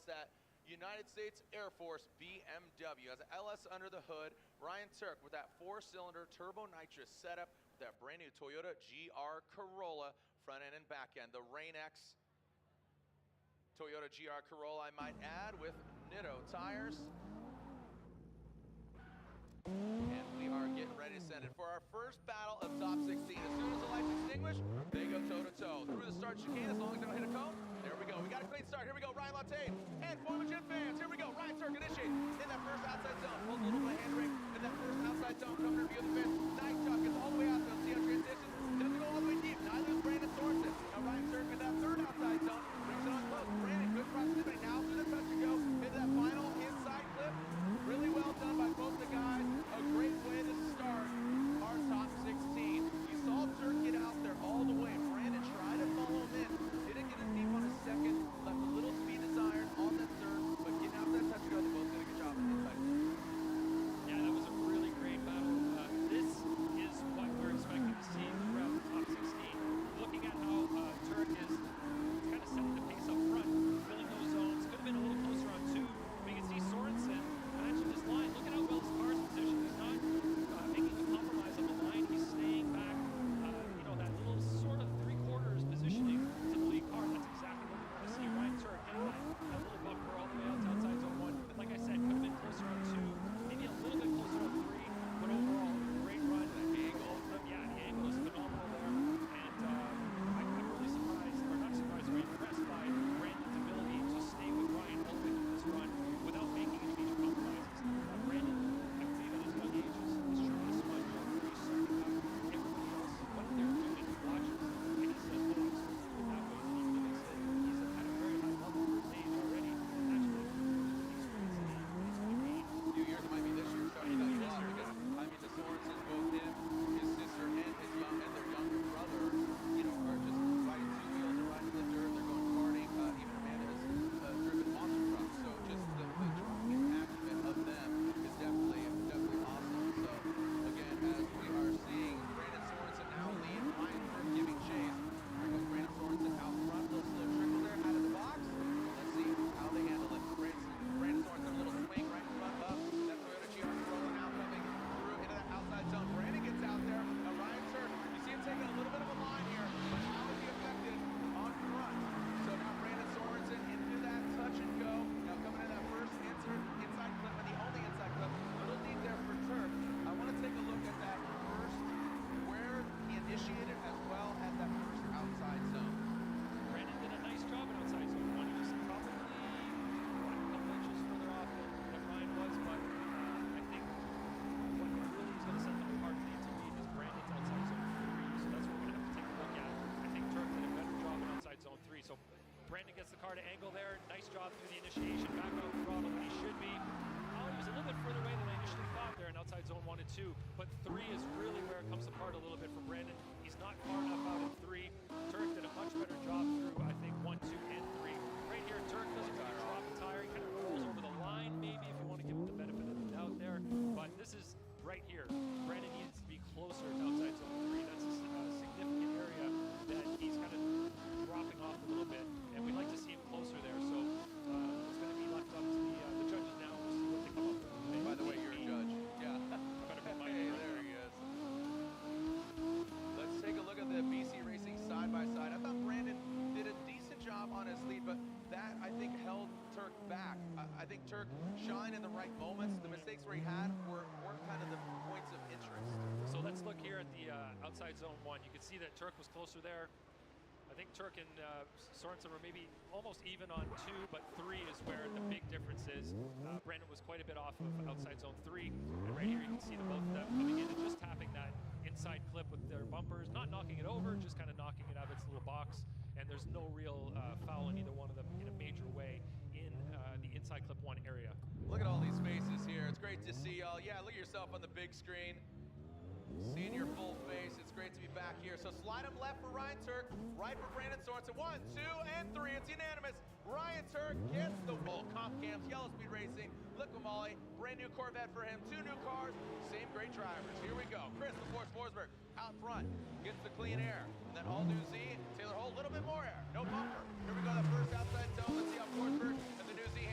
that United States Air Force BMW. Has an LS under the hood. Ryan Turk with that 4-cylinder turbo nitrous setup with that brand new Toyota GR Corolla front end and back end. The Rain X Toyota GR Corolla, I might add, with Nitto tires. And we are getting ready to send it for our first battle of top 16. As soon as the lights extinguish, they go toe-to-toe. Through the start chicane, as long as they don't hit a cone. There we go. We got a clean start. Here we go. Ryan Latain and Formagent fans. Here we go. Ryan Turk initiates in that first outside zone. Pulls a little bit of hand brake in that first outside zone. Coming to review the fence. Nice job. Gets all the way out there. See how transitions. Doesn't go all the way deep. Neither is Brandon Sorensen. Now Ryan Turk in that third outside zone. Brings it on close. Brandon, good proximity. Now through the touch and go into that final inside clip. Really well done by both the guys. A great way to start our top 16. You saw Turk get out there all the way. Brandon tried to follow him in. Didn't get as deep on his second. Left a little speed desired on that third. But getting out that touch and go, they both did a good job on the inside. Yeah, that was a really great battle. This is what we're expecting to see throughout the top 16. Looking at how Turk is kind of setting the pace up front, filling those zones. Could have been a little closer on 2. We can see Sorensen matching this line. Look at how well his car's positioned. He's not making a compromise on the line. He's staying back, you know, that little sort of 3/4 positioning to the lead car. That's exactly what we want to see. Ryan Turk getting that little bumper all the way out to outside zone 1. But like I said, could have been closer on 2, maybe a little bit closer on 3, but overall, great run. The angle, yeah, the angle is phenomenal there. And I'm really surprised, or not surprised, very impressed by Brandon's ability to stay with Ryan all the way through this run without making any major compromises. Brandon, I believe at his young age, is sure to smile. He's soaking up everybody else, what they're doing, he watches, and he says, oh, I'm supposed to do it that way. And he mimics it. He's at a very high level for his age already. Actually, he's a few years, it might be this year. So he does a lot because I mean the Sorensens, both him, his sister, and their younger brother, you know, are just riding 2 wheels and riding the dirt. They're going karting. Even Amanda has driven monster trucks. So just the trucking acumen of them is definitely awesome. So again, as we are seeing Brandon Sorensen now lead, Ryan Turk giving chase. There goes Brandon Sorensen out front, a little slow trickle there out of the box. Let's see how they handle it. Brandon Sorensen, a little swing right in front up. That Toyota GR Corolla now coming through into that outside zone. Brandon gets out there. Now Ryan Turk, you see him taking a little bit of a line here, but how is he affected on front? So now Brandon Sorensen into that touch and go. Now coming in that first inside clip, and the only inside clip. A little deep there for Turk. I want to take a look at that first, where he initiated as well as that first outside zone. Brandon did a nice job in outside zone 1. He was probably a couple inches further off than Ryan was, but I think what really is going to set them apart for the lead is Brandon's outside zone 3. So that's what we're going to have to take a look at. I think Turk did a better job in outside zone 3. So Brandon gets the car to angle there. Nice job through the initiation, back out throttle when he should be. Oh, he was a little bit further away than I initially thought there in outside zone 1 and 2, but 3 is really where it comes apart a little bit for Brandon. He's not far enough out in 3. Turk did a much better job through, I think, 1, 2, and 3. Right here, Turk doesn't really drop the tire. He kind of rolls over the line, maybe, if you want to give him the benefit of the doubt there. But this is right here. Brandon needs to be closer to outside zone 3. That's a significant area that he's kind of dropping off a little bit, and we'd like to see him closer there. So it's going to be left up to the judges now. We'll see what they come up with. By the way, you're a judge. Yeah. Hey, there he is. Let's take a look at the BC Racing side by side. I thought Brandon did a decent job on his lead, but that, I think, held Turk back. I think Turk shined in the right moments. The mistakes where he had weren't kind of the points of interest. So let's look here at the outside zone 1. You can see that Turk was closer there. I think Turk and Sorensen were maybe almost even on 2, but 3 is where the big difference is. Brandon was quite a bit off of outside zone 3, and right here you can see the both of them coming in and just tapping that inside clip with their bumpers, not knocking it over, just kind of knocking it out of its little box, and there's no real foul in either one of them in a major way in the inside clip 1 area. Look at all these faces here. It's great to see y'all. Yeah, look at yourself on the big screen. Seeing your full face, it's great to be back here. So slide him left for Ryan Turk, right for Brandon Sorensen. 1, 2, and 3. It's unanimous. Ryan Turk gets the whole comp cams, Yellow Speed Racing, Liqui-Moly, brand new Corvette for him. 2 new cars, same great drivers. Here we go. Chris, the Force Forsberg, out front, gets the clean air. And then all new Z, Taylor Holt, a little bit more air, no bumper. Here we go, that first outside zone. Let's see how Forsberg and the new Z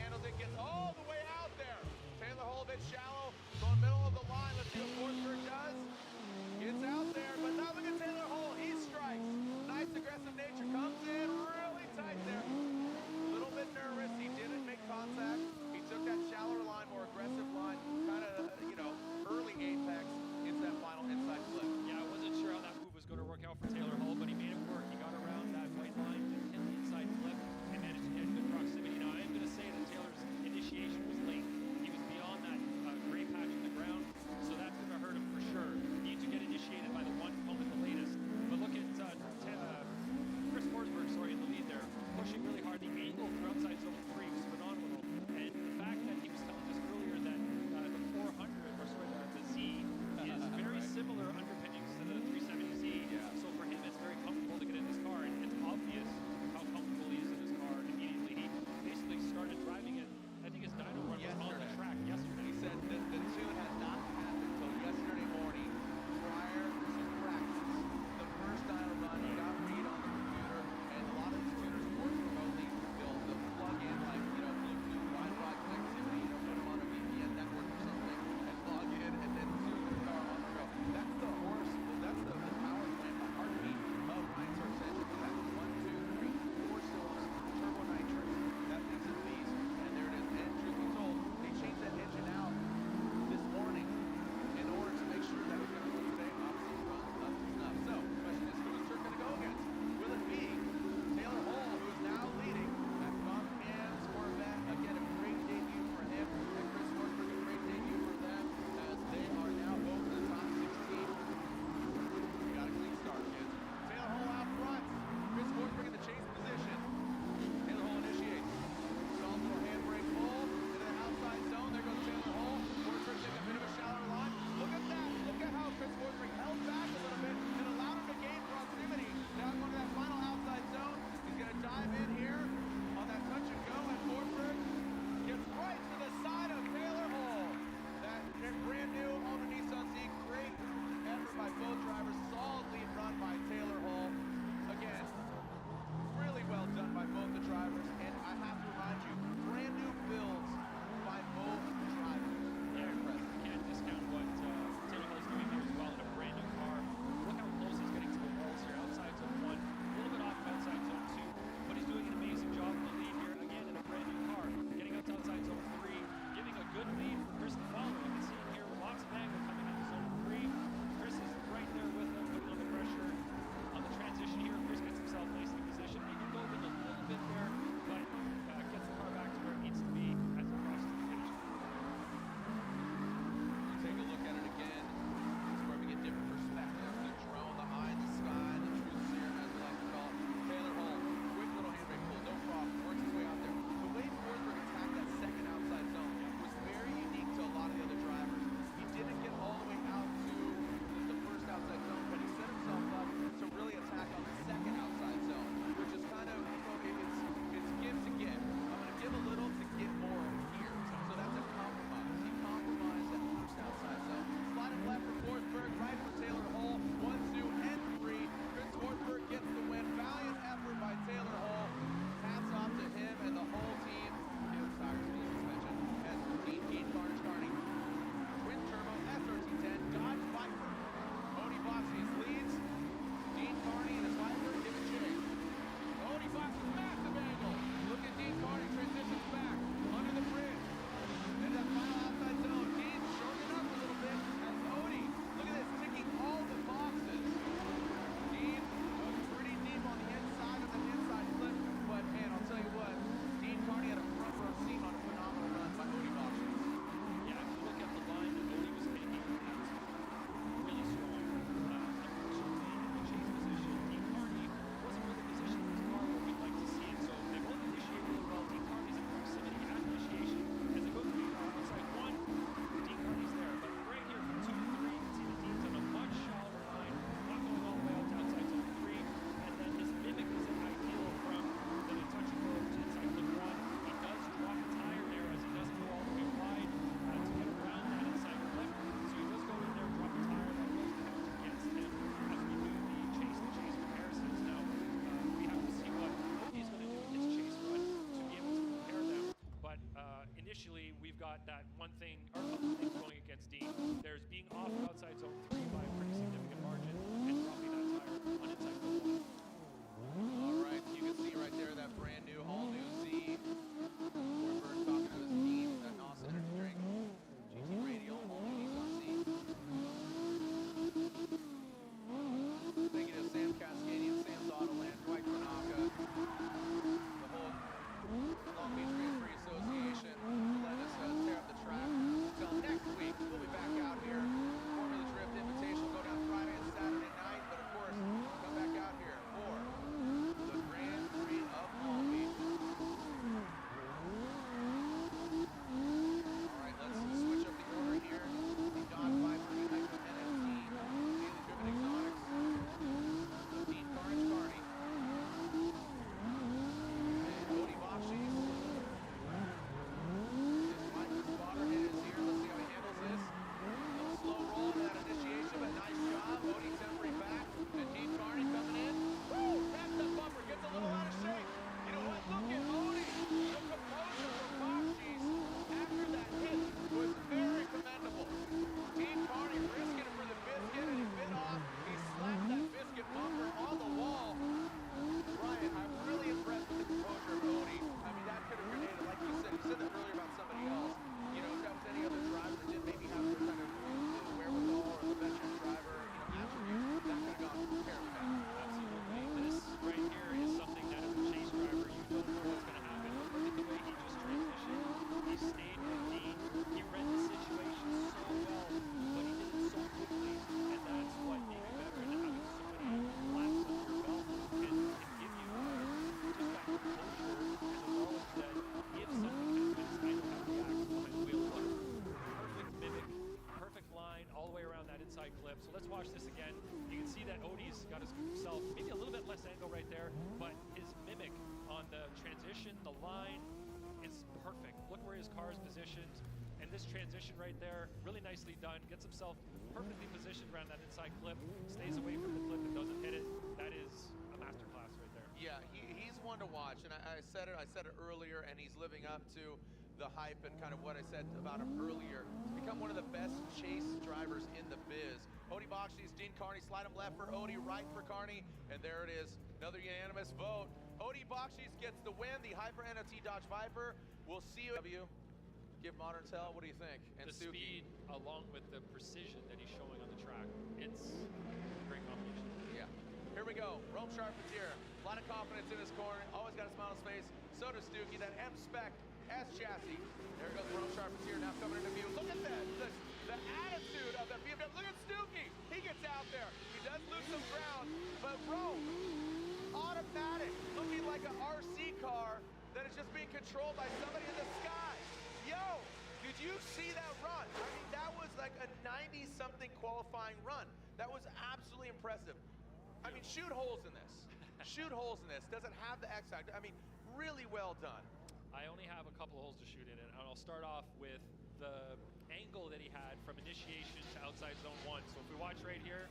got that one thing, or a couple things going against Dean. There's being off of outside zone 3 by a pretty significant margin and dropping that tire on inside zone 1. All right, you can see right there that brand new, all new Z. Cornberg talking to his team at Austin Energy Drink, GT Radio, all new Nissan Z. Thank you to Sam Cascadian, Sam's Autoland, Dwight Tanaka, the whole Long Beach Grand Prix Association to let us tear up the track. Until next week, we'll be back out here. Formula Drift Invitation will go down Friday and Saturday night, but of course, come back out here for the Grand Prix of Long Beach. All right, let's switch up the order here. The Dodge Viper, the Hyper NST, Daily Driven Exotics, Dean Carnage Carney, and Cody Bakshis. His wife, his daughter, and his ear. Let's see how he handles this. Little slow roll to that initiation, but nice job. Odie tempering back, and Dean Carney coming in. Woo! Taps that bumper, gets a little out of shape. You know what? Look at Odie. The composure for Bakshis after that hit was very commendable. Dean Carney risking it for the biscuit, and he bit off. He slapped that biscuit bumper on the wall. Ryan, I'm really impressed with the composure of Odie. I mean, that could have grenaded, like you said that earlier about somebody else. You know, if that was any other driver that didn't maybe have the kind of the wherewithal or the veteran driver, attributes, that could have gone terribly bad. Absolutely. This right here is something that as a chase driver, you don't know what's going to happen. But look at the way he just transitioned. He stayed with Dean. He read the situation so well, but he did it so quickly. And that's what being a veteran and having so many laps under your belt can give you just that composure and the knowledge that if something happens, I know how to react behind the wheel. Look, perfect mimic, perfect line all the way around that inside clip. So let's watch this again. You can see that Odie's got himself maybe a little bit less angle right there, but his mimic on the transition, the line, is perfect. Look where his car is positioned. And this transition right there, really nicely done. Gets himself perfectly positioned around that inside clip, stays away from the clip and doesn't hit it. That is a masterclass right there. Yeah, he's one to watch, and I said it earlier, and he's living up to the hype and kind of what I said about him earlier. He's become one of the best chase drivers in the biz. Odie Bakshis, Dean Carney, slide him left for Odie, right for Carney, and there it is, another unanimous vote. Odie Bakshis gets the win, the Hyper NOT Dodge Viper. We'll see you. Give Modern Tell, what do you think? And the Suki. speed along with the precision that he's showing on the track, it's a great combination. Yeah. Here we go. Rome Charpentier. A lot of confidence in his corner. Always got a smile on his face. So does Stuckey. That M-Spec S chassis. There goes Rome Charpentier now coming into view. Look at that. The attitude of that BMW. Look at Stuckey. He gets out there. He does lose some ground, but Rome, automatic, looking like an RC car that is just being controlled by somebody in the sky. Yo, did you see that run? I mean, that was like a 90-something qualifying run. That was absolutely impressive. I mean, shoot holes in this. Shoot holes in this. Doesn't have the X factor. I mean, really well done. I only have a couple of holes to shoot in, and I'll start off with the angle that he had from initiation to outside zone 1. So if we watch right here,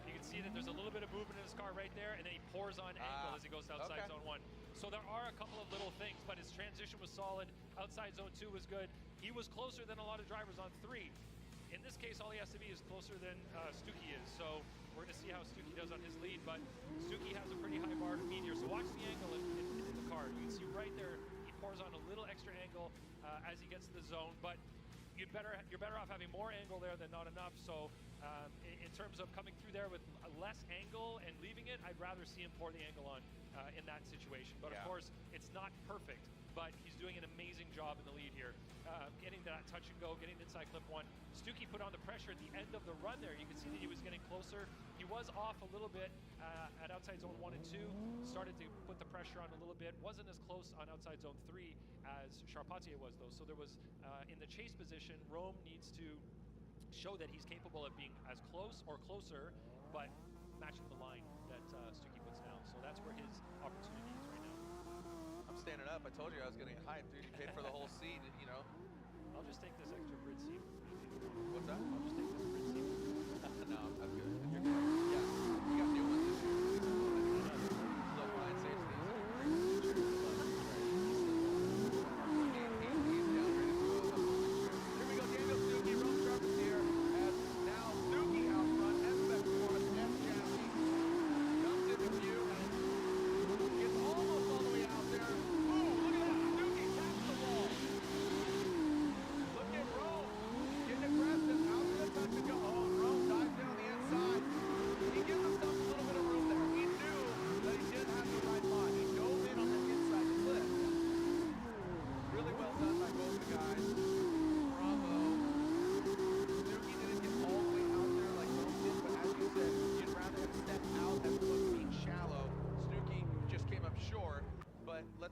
you can see that there's a little bit of movement in his car right there, and then he pours on angle as he goes to outside zone 1. So there are a couple of little things, but his transition was solid. Outside zone 2 was good. He was closer than a lot of drivers on 3. In this case, all he has to be is closer than Stuckey is. So we're going to see how Stuckey does on his lead, but Stuckey has a pretty high bar to meet here. So watch the angle in the car. You can see right there, he pours on a little extra angle as he gets to the zone, but you're better off having more angle there than not enough. So in terms of coming through there with less angle and leaving it, I'd rather see him pour the angle on in that situation. But of course, it's not perfect, but he's doing an amazing job in the lead here. Getting that touch and go, getting inside clip 1. Stuckey put on the pressure at the end of the run there. You can see that he was getting closer. He was off a little bit at outside zone 1 and 2. Started to put the pressure on a little bit. Wasn't as close on outside zone 3 as Charpentier was, though. So there was, in the chase position, Rome needs to show that he's capable of being as close or closer, but matching the line that Stuckey puts down. So that's where his opportunity is right now. I'm standing up. I told you I was going to get hyped, dude. You paid for the whole seat, you know. I'll just take this extra grid seat. What's that? I'll just take this grid seat. No, I'm good. You're good. Yeah, you got new ones this year. Look, Ryan saves these. He's downgraded to a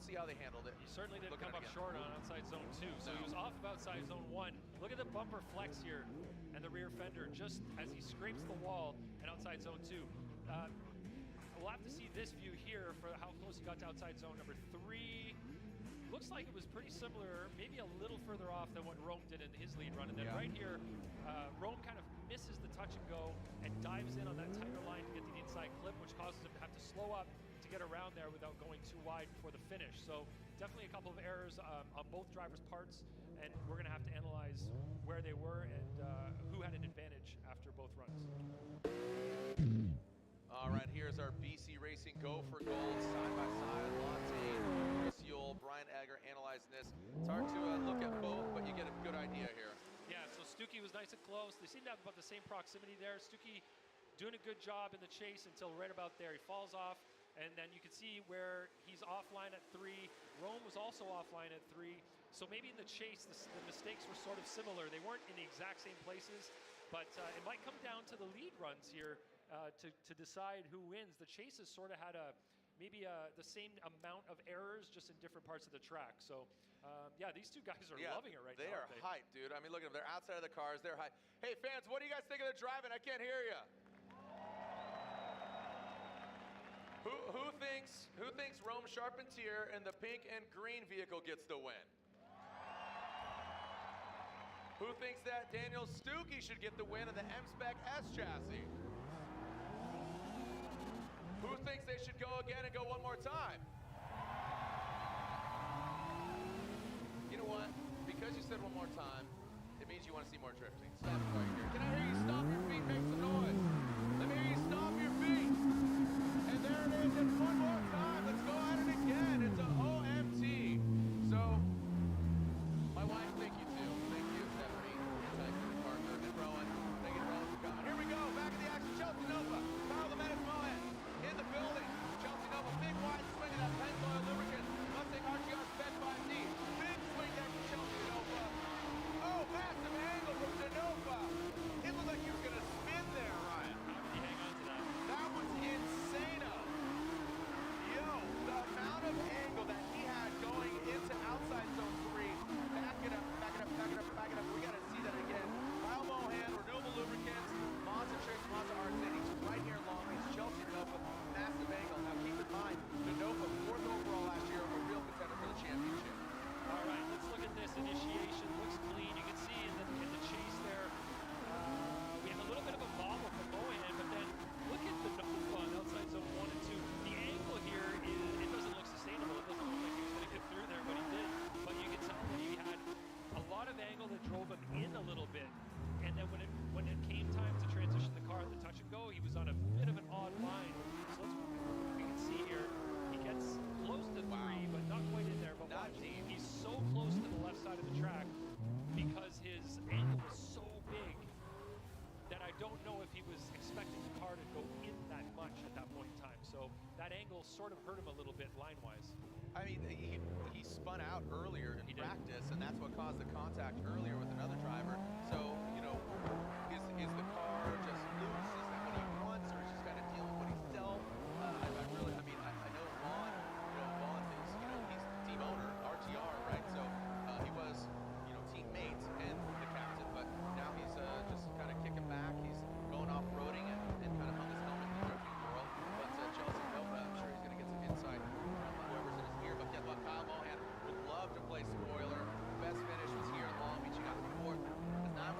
let's see how they handled it. He certainly didn't Looking come at up it again. short on outside zone 2, so he No. was off of outside zone 1. Look at the bumper flex here and the rear fender just as he scrapes the wall and outside zone 2. We'll have to see this view here for how close he got to outside zone number 3. Looks like it was pretty similar, maybe a little further off than what Rome did in his lead run. And then right here, Rome kind of misses the touch and go and dives in on that tighter line to get to the inside clip, which causes him to have to slow up to get around there without going too wide before the finish. So definitely a couple of errors on both drivers' parts, and we're going to have to analyze where they were and who had an advantage after both runs. All right, here's our BC Racing Go for Gold side by side. Latte, Chris Yule, Brian Egger analyzing this. It's hard to look at both, but you get a good idea here. Yeah, so Stuckey was nice and close. They seem to have about the same proximity there. Stuckey doing a good job in the chase until right about there. He falls off, and then you can see where he's offline at 3. Rome was also offline at 3. So maybe in the chase, the mistakes were sort of similar. They weren't in the exact same places, but it might come down to the lead runs here to decide who wins. The chases sort of had maybe the same amount of errors, just in different parts of the track. So, yeah, these two guys are loving it right now. They are hyped, dude. I mean, look at them. They're outside of the cars. They're hyped. Hey, fans, what do you guys think of the driving? I can't hear you. Who thinks Rome Charpentier in the pink and green vehicle gets the win? Who thinks that Daniel Stuckey should get the win in the M-Spec S chassis? Who thinks they should go again and go one more time? You know what? Because you said one more time, it means you want to see more drifting. So that's why you're here. Can I hear you stomp your feet, make some noise? Let me hear you stomp your feet. And there it is, and one more time. Let's go at it again. It's an OMT. So, my wife, thank you too. Thank you, Stephanie. Thank you, Parker, and Rowan. Thank you, Rowan, for coming. Here we go, back in the action. Chelsea Nova, Kyle Lemetis Mohan in the building. Chelsea Nova, big wide swing of that Pennzoil lubricant. Mustang RTR Sped 5D. Big swing there from Chelsea Nova. Oh, massive angle from Denofa. It looked like he was going to spin there, Ryan. How did he hang on to that? That was insane-o. Yo, the amount of angle that he had going into outside zone 3. Back it up, back it up, back it up, back it up. We got to see that again. Kyle Mohan, Renewable Lubricants, Monza Tricks, Monza Arsen. He's right here in Long Beach. Chelsea Denofa, massive angle. Now keep in mind, Denofa, 4th overall last year, a real contender for the championship. All right, let's look at this initiation. Looks clean. You can see in the chase there, we have a little bit of a bobble from Mohan, but then look at the Nova on outside zone 1 and 2. The angle here, it doesn't look sustainable. It doesn't look like he was going to get through there, but he did. But you can tell that he had a lot of angle that drove him in a little bit. And then when it came time to transition the car, the touch and go, he was on a bit of an odd line. So we can see here, he gets close to 3, but not quite in there. But watch, he's so close to the left side of the track because his angle was so big that I don't know if he was expecting the car to go in that much at that point in time. So that angle sort of hurt him a little bit line-wise. I mean, he spun out earlier in practice, and that's what caused the contact earlier with another driver. So, you know, is the car just loose? Is that what he wants, or is he just kind of dealing with what he's dealt? I know Vaughn, Vaughn is, he's team owner, RTR, right? So he was, teammate and the captain, but now he's just kind of kicking back. He's going off-roading and kind of hung his helmet in the drifting world. But Chelsea Nova, I'm sure he's going to get some insight from whoever's in his ear. But guess what? Kyle Mohan would love to play spoiler. Best finish was here in Long Beach. He got 4th. It's not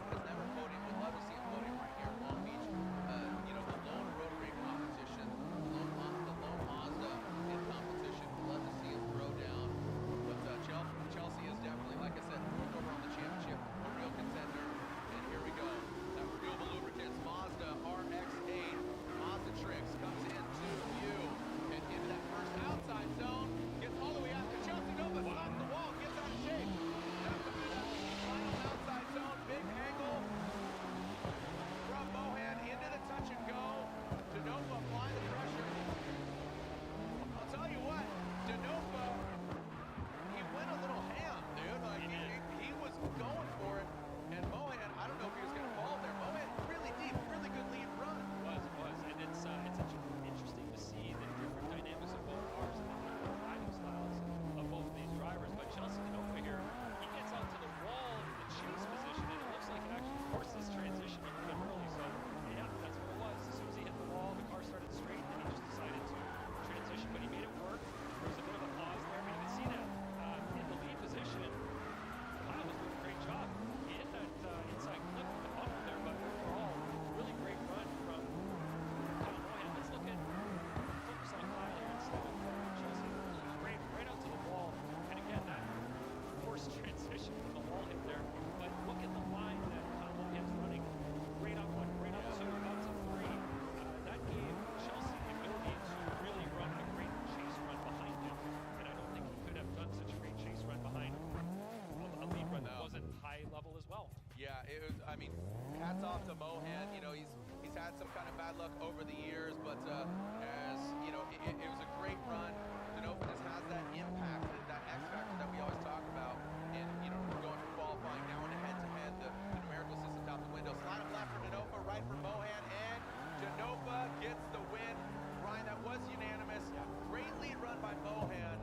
I mean, hats off to Mohan. You know, he's had some kind of bad luck over the years, but as you know, it was a great run. Denofa just has that impact, that X factor that we always talk about. And you know, going from qualifying now into head-to-head, the numerical system's out the window. Slide of left for Denofa, right for Mohan, and Denofa gets the win. Ryan, that was unanimous. Great lead run by Mohan,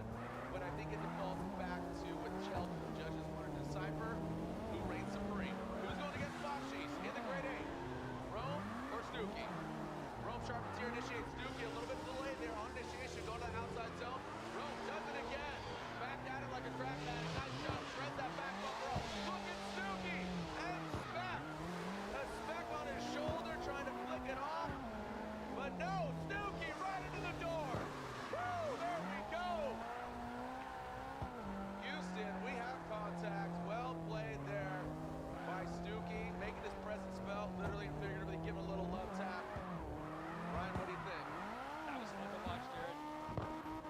but I think it defaults back to what Chelsea judges wanted to decipher who reigns supreme. Who's going against Bakshi's in the grade 8? Rome or Stuckey? Rome sharpens here, initiates Stuckey. A little bit delayed there on initiation, going to the outside zone. Rome does it again. Back at it like a crack addict. Nice shot, shreds that back bumper off. Look at Stuckey and Speck. A speck on his shoulder trying to flick it off. But no, Stuckey right into the door. Woo, there we go. Houston, we have contact. Well played there by Stuckey, making his presence felt, literally and figuratively giving a little love tap. Ryan, what do you think? That was fun to watch, Jared.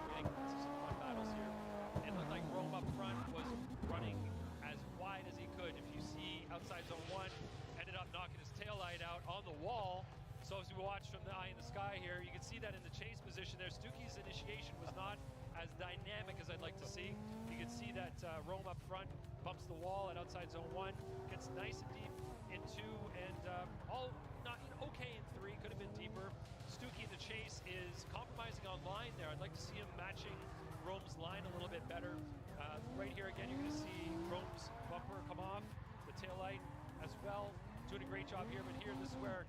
Really some fun battles here. It looked like Rome up front was running as wide as he could. If you see outside zone 1, ended up knocking his taillight out on the wall. So as we watch from the eye in the sky here, you can see that in the chase position there, Stuckey's initiation was not as dynamic as I'd like to see. You can see that Rome up front bumps the wall at outside zone 1, gets nice and deep in 2, and all not okay in 3, could have been deeper. Stuckey in the chase is compromising on line there. I'd like to see him matching Rome's line a little bit better. Right here again, you're going to see Rome's bumper come off, the taillight as well. Doing a great job here, but here this is where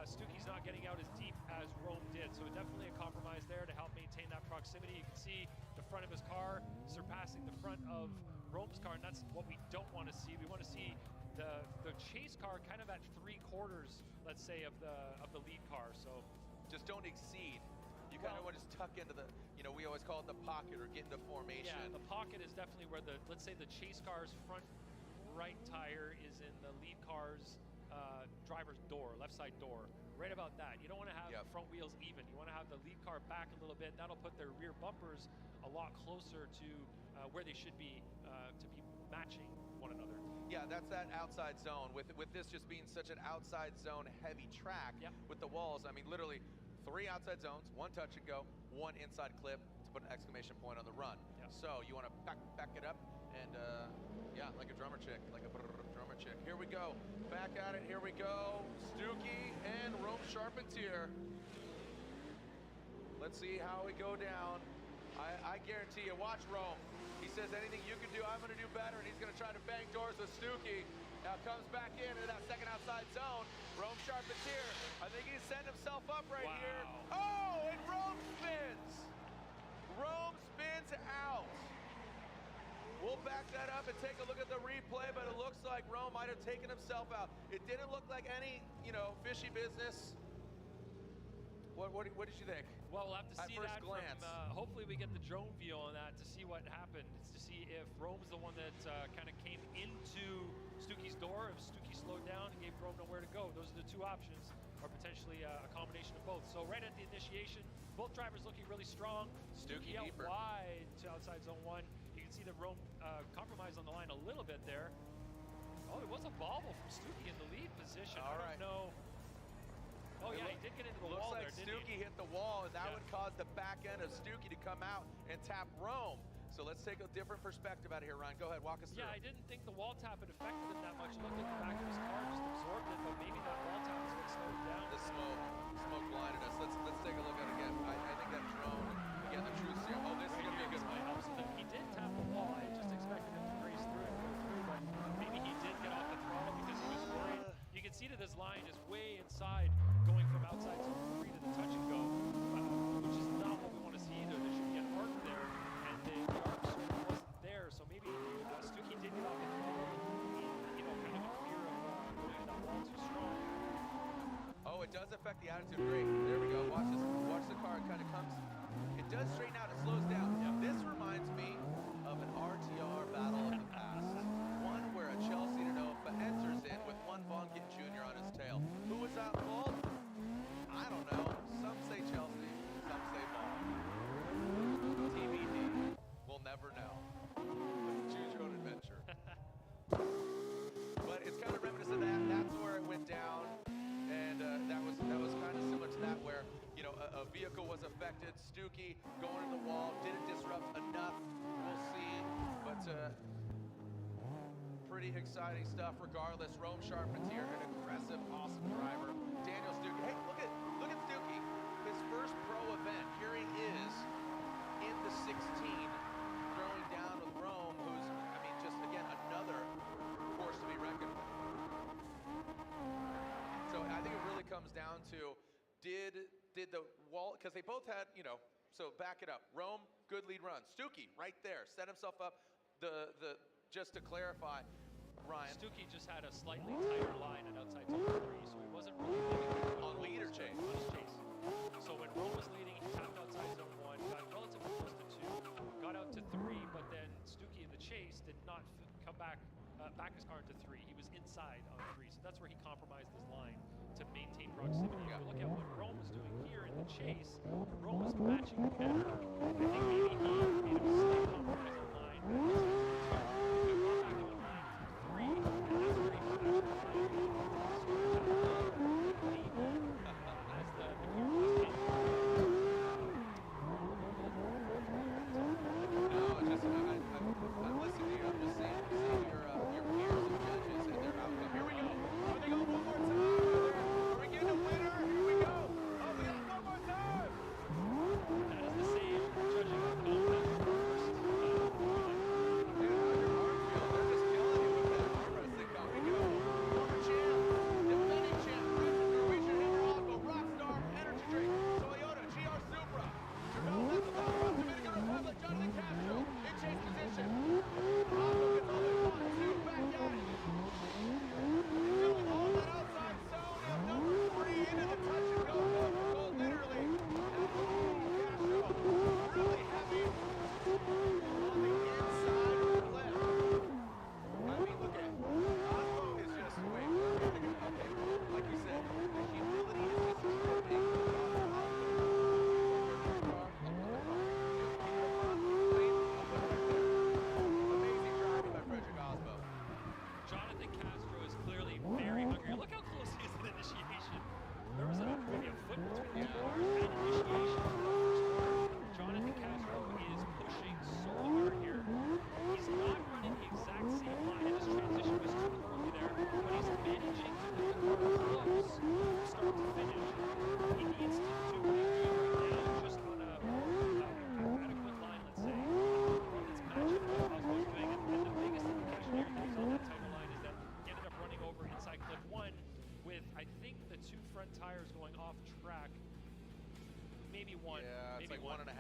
Stuckey's not getting out as deep as Rome did, so definitely a compromise there to help maintain that proximity. You can see the front of his car surpassing the front of Rome's car, and that's what we don't want to see. We want to see the chase car kind of at 3/4, let's say, of the lead car. So just don't exceed. You kind of want to just tuck into the, you know, we always call it the pocket or get into formation. Yeah, the pocket is definitely where the, let's say the chase car's front right tire is in the lead car's driver's door, left side door, right about that. You don't want to have the front wheels even. You want to have the lead car back a little bit. That'll put their rear bumpers a lot closer to where they should be to be matching one another. Yeah, that's that outside zone. With this just being such an outside zone heavy track with the walls, I mean, literally 3 outside zones, 1 touch and go, 1 inside clip to put an exclamation point on the run. So you want to back it up and yeah, like a drummer chick, like a drummer chick. Here we go, back at it, here we go. Stuckey and Rome Charpentier. Let's see how we go down. I guarantee you, watch Rome. He says anything you can do, I'm gonna do better, and he's gonna try to bang doors with Stuckey. Now comes back into that second outside zone. Rome Charpentier, I think he's setting himself up right here. Oh, and Rome spins. Rome spins out. We'll back that up and take a look at the replay, but it looks like Rome might have taken himself out. It didn't look like any, you know, fishy business. What did you think? Well, we'll have to see that glance. from, hopefully we get the drone view on that to see what happened, to see if Rome's the one that kind of came into Stuckey's door, if Stuckey slowed down and gave Rome nowhere to go. Those are the 2 options, or potentially a combination of both. So right at the initiation, both drivers looking really strong. Stuckey out deeper. wide to outside zone 1. You can see that Rome compromised on the line a little bit there. Oh, there was a bobble from Stuckey in the lead position. I don't know. Oh yeah, he did get into the wall there, didn't he? Looks like Stuckey hit the wall, and that would cause the back end of Stuckey to come out and tap Rome. So let's take a different perspective out of here, Ryan. Go ahead, walk us through. Yeah, I didn't think the wall tap had affected him that much. It looked like the back of his car just absorbed it, but maybe that wall tap is what slowed him down. The smoke blinded us. Let's take a look at it again. I think that drone, again, the truth here. Oh, this is going to be a good one. He did tap the wall. I just expected him to race through and go through, but maybe he did get off the throttle because he was worried. You can see that this line is way inside, going from outside zone 3 to the touch and go, which is not what we want to see either. There should be an arc there, and the arc sort of wasn't there. So maybe Stuckey did get off the throttle, you know, kind of in fear of going that wall too strong. Oh, it does affect the attitude. Great. There we go. Watch this. Watch the car. It kind of comes. It does straighten out. It slows down. This reminds me of an RTR battle of the past. One where a Chelsea Denofa enters in with one Von Gittin Jr. on his tail. Who was at fault? I don't know. Some say Chelsea, some say Von. TBD. We'll never know. Choose your own adventure. But it's kind of reminiscent of that. That's a vehicle was affected. Stuckey going in the wall, didn't disrupt enough. We'll see, but pretty exciting stuff regardless. Rome Sharpen's here, an aggressive, awesome driver. Daniel Stuckey, hey, look at Stuckey. His first pro event, here he is in the 16, throwing down with Rome, who's, I mean, just again, another force to be reckoned with. So I think it really comes down to, did the wall, because they both had, you know, so back it up. Rome, good lead run. Stuckey, right there, set himself up. Just to clarify, Ryan. Stuckey just had a slightly tighter line at outside zone 3, so he wasn't really leading on lead or chase? On his chase. So when Rome was leading, he tapped outside zone 1, got relatively close to 2, got out to 3, but then Stuckey in the chase did not come back his car into 3. He was inside on 3, so that's where he compromised his line to maintain proximity. If you look at what Rome was doing here in the chase, Rome was matching better. I think maybe he made a mistake compromising the line. He brought back the line to 3, and that's where he was actually as the car was in. No, just I'm listening to you. I'm just seeing your peers and judges and their outcome. Here we go. Are they going one more time? Are we getting a winner? Here we go. Oh, we got one more time. That is the same judging outcome as the first. They're just killing you with that arm wrestling. Go. We go. Former champ, defending champ, Norwegian Hammer Osmo, Rockstar, Energy Drink, Toyota, GR Supra, Travel left the ball from Dominican Republic, Jonathan Castro, in chase position. Osmo gets all the way 1, 2, back at it. Filling all that outside zone of number 3 into the touch and go goal, literally. Castro, really heavy on the inside of the left. I mean, look at Osmo is just, wait, okay, like you said, the humility is just tripping. Amazing driving by Frederick Osmo. Jonathan Castro is clearly very hungry. Look how close he is to the initiation. There was maybe a foot between the cars and initiation for the first corner. Jonathan Castro is pushing so hard here. He's not running the exact same line, and his transition was too early there, but he's managing to get the car close from start to finish. He needs to do what he's doing right now, just on a adequate line, let's say. That's matching what Osmo's doing, and the biggest indication here that he's on that tighter line is that he ended up running over inside clip 1 with, I think, the 2 front tires going off track. Maybe 1. Yeah, it's maybe like 1.5.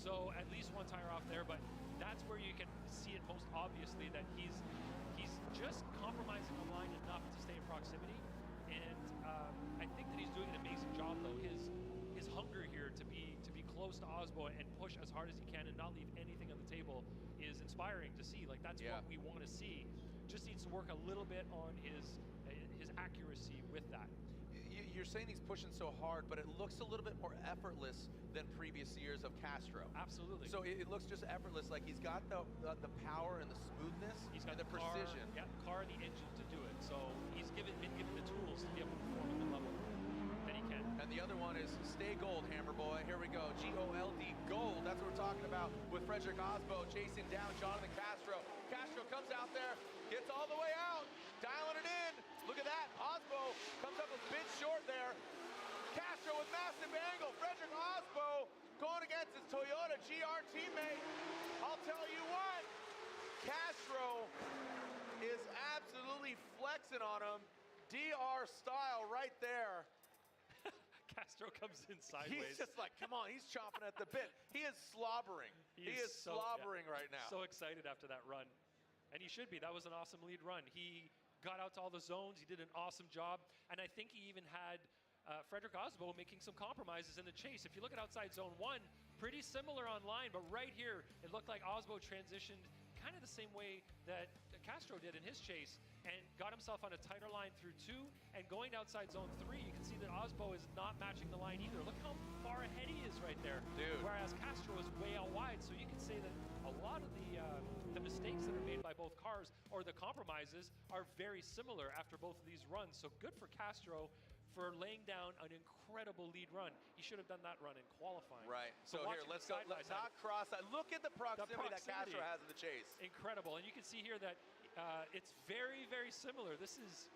So at least 1 tire off there, but that's where you can see it most obviously that he's just compromising the line enough to stay in proximity. And I think that he's doing an amazing job though. His hunger here to be close to Osmo and push as hard as he can and not leave anything on the table is inspiring to see. Like that's what we want to see. Just needs to work a little bit on his accuracy with that. You're saying he's pushing so hard, but it looks a little bit more effortless than previous years of Castro. Absolutely. So it looks just effortless, like he's got the power and the smoothness, he's got and the precision. Yeah, car and the engine to do it. So he's been given the tools to be able to perform at the level that he can. And the other one is Stay Gold, Hammer Boy. Here we go, G-O-L-D, gold. That's what we're talking about with Frederick Osmo chasing down Jonathan Castro. Castro comes out there, gets all the way out, dialing it in. Look at that, Osmo comes up a bit short there. Castro with massive angle. Frederick Osmo going against his Toyota GR teammate. I'll tell you what, Castro is absolutely flexing on him. DR style right there. Castro comes in sideways. He's just like, come on, he's chomping at the bit. He is slobbering. He is slobbering right now. So excited after that run. And he should be. That was an awesome lead run. He got out to all the zones. He did an awesome job. And I think he even had Frederick Osmo making some compromises in the chase. If you look at outside zone 1, pretty similar on line, but right here, it looked like Osmo transitioned kind of the same way that Castro did in his chase and got himself on a tighter line through 2 and going outside zone 3. You can see that Osmo is not matching the line either. Look how far ahead he is right there. Dude. Whereas Castro is way out wide. So you can say that a lot of the mistakes that are made by both cars or the compromises are very similar after both of these runs. So good for Castro for laying down an incredible lead run. He should have done that run in qualifying. Right. But So here, watching let's the go. side by Let's side, not cross that. Look at the proximity that proximity. Castro has in the chase. Incredible, and you can see here that it's very, very similar. This is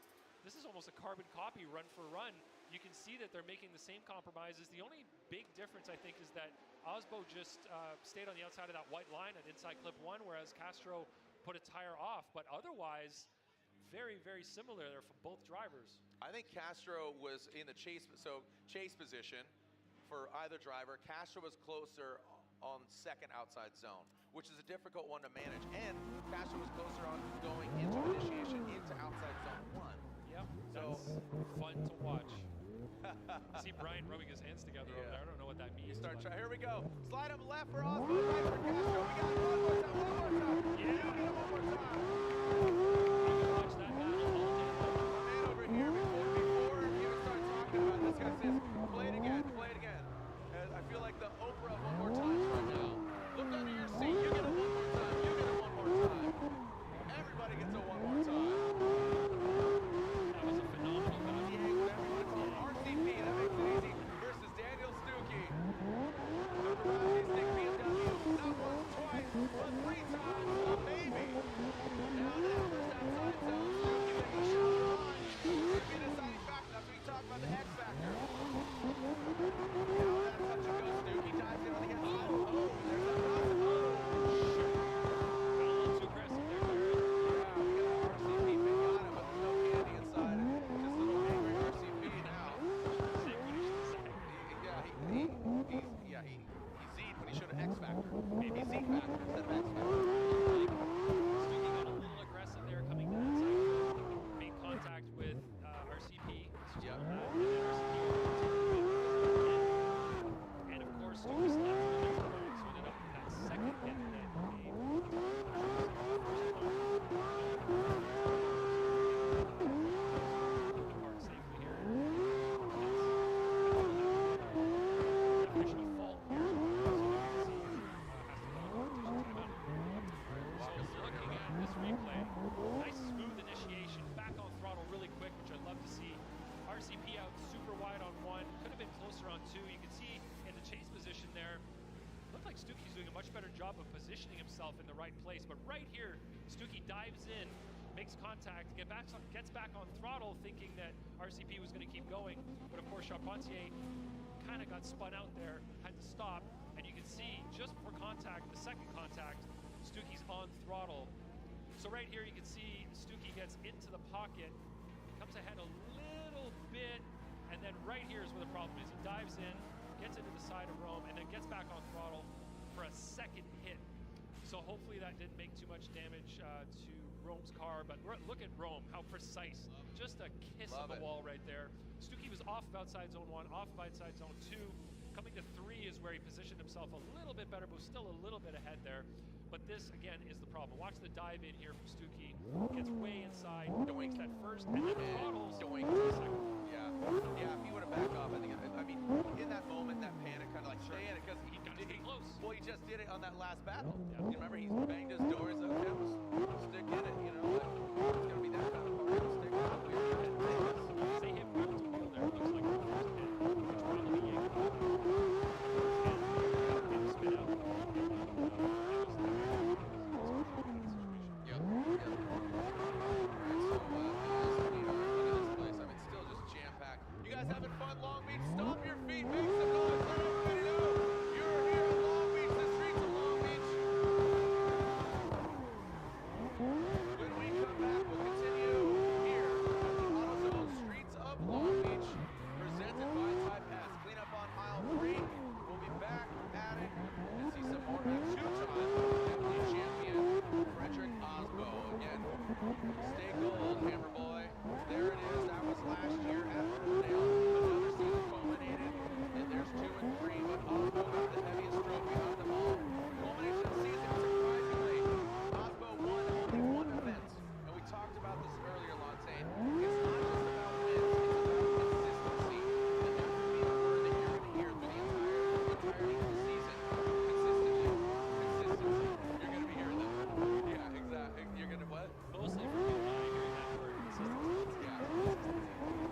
almost a carbon copy run for run. You can see that they're making the same compromises. The only big difference, I think, is that Osbo just stayed on the outside of that white line at inside clip 1, whereas Castro put a tire off. But otherwise, very, very similar there for both drivers. I think Castro was in the chase position for either driver. Castro was closer on second outside zone, which is a difficult one to manage. And Castro was closer on going into initiation into outside zone 1. Yep, So that's fun to watch. I see Brian rubbing his hands together over there. I don't know what that means. Here we go. Slide him left for Osbo, right for Castro. We got it one more time. Yeah, one more time. Watch that battle all day long. Man over here before he even started talking about this guy says, play it again, play it again. And I feel like the Oprah one more time right now. Look under your seat. You get it one more time. You get it one more time. Everybody gets it one more time. That was a phenomenal battle. RCP, that makes it easy, versus Daniel Stuckey. Paparazzi's Nick BMW, not once, twice, but 3 times, a baby. Now that first outside zone, Stuckey making a shot on. Could be the deciding factor, that's when you talk about the X factor. Now that touch and go, Stuckey dives in on the inside. Oh, there's that cross. Oh, shoot. Got a little too aggressive there, Jared. Yeah, we got RCP pinata, but there's no candy inside. Just a little angry RCP now. Say what he should say. He's Z'd, but he should have X Factor. Maybe Z Factor instead of X Factor. Stuckey got a little aggressive there coming down inside. Made contact with RCP. Yep. And of course, Stuckey slapped through the next turn, so ended up with that second hit that he depart safely here. Definition of fault here. So you can see has to go competition time out. So looking at this replay, nice smooth initiation, back on throttle really quick, which I love to see. RCP out super wide on 1, could have been closer on 2. You can see in the chase position there, looked like Stuckey's doing a much better job of positioning himself in the right place. But right here, Stuckey dives in, makes contact, gets back on throttle, thinking that RCP was going to keep going. But of course, Charpentier kind of got spun out there, had to stop. And you can see just before contact, the second contact, Stuckey's on throttle. So right here, you can see Stuckey gets into the pocket, comes ahead a little bit, and then right here is where the problem is. He dives in, gets into the side of Rome, and then gets back on throttle for a second hit. So hopefully that didn't make too much damage to Rome's car, but look at Rome, how precise. Just a kiss on the wall right there. Stuckey was off of outside zone 1, off of outside zone 2. Coming to 3 is where he positioned himself a little bit better, but was still a little bit ahead there. But this, again, is the problem. Watch the dive in here from Stuckey. Gets way inside, doinks that first, and then throttles doinks the second. Yeah, if he would have backed off, I mean, in that moment, that panic kind of like stay in it, because he Gotta stay close. Well, he just did it on that last battle. Yeah. You remember, he banged his doors up, stick in it, you know, like, it's going to be that kind of party, stick in it. Weird. They hit back to wheel there. It looks like the first hit, which probably yanked and spit out. Yep. Alright, so we are, look at this place. I mean, still just jam-packed. You guys having fun, Long Beach? Stomp your feet, make some noise, let everybody know you're here in Long Beach, the streets of Long Beach. When we come back, we'll continue here at the AutoZone Streets of Long Beach, presented by Type S. Clean up on aisle 3. We'll be back at it and see some more of two-time deputy champion Frederick Osbo. Again, stay gold, Hammer Boy. There it is. That was last year at Ferndale. Another season culminated, and there's 2 and 3, but Osbo got the heaviest trophy of them all. Culmination of the season, surprisingly, Osbo won only 1 event. And we talked about this earlier, Lantain. It's not just about wins, it's about consistency. And that will be a word that you're going to hear through the entirety of the season. Consistency. You're going to be hearing that. Yeah, exactly. You're going to what? Mostly for me, hearing that word consistency. Yeah.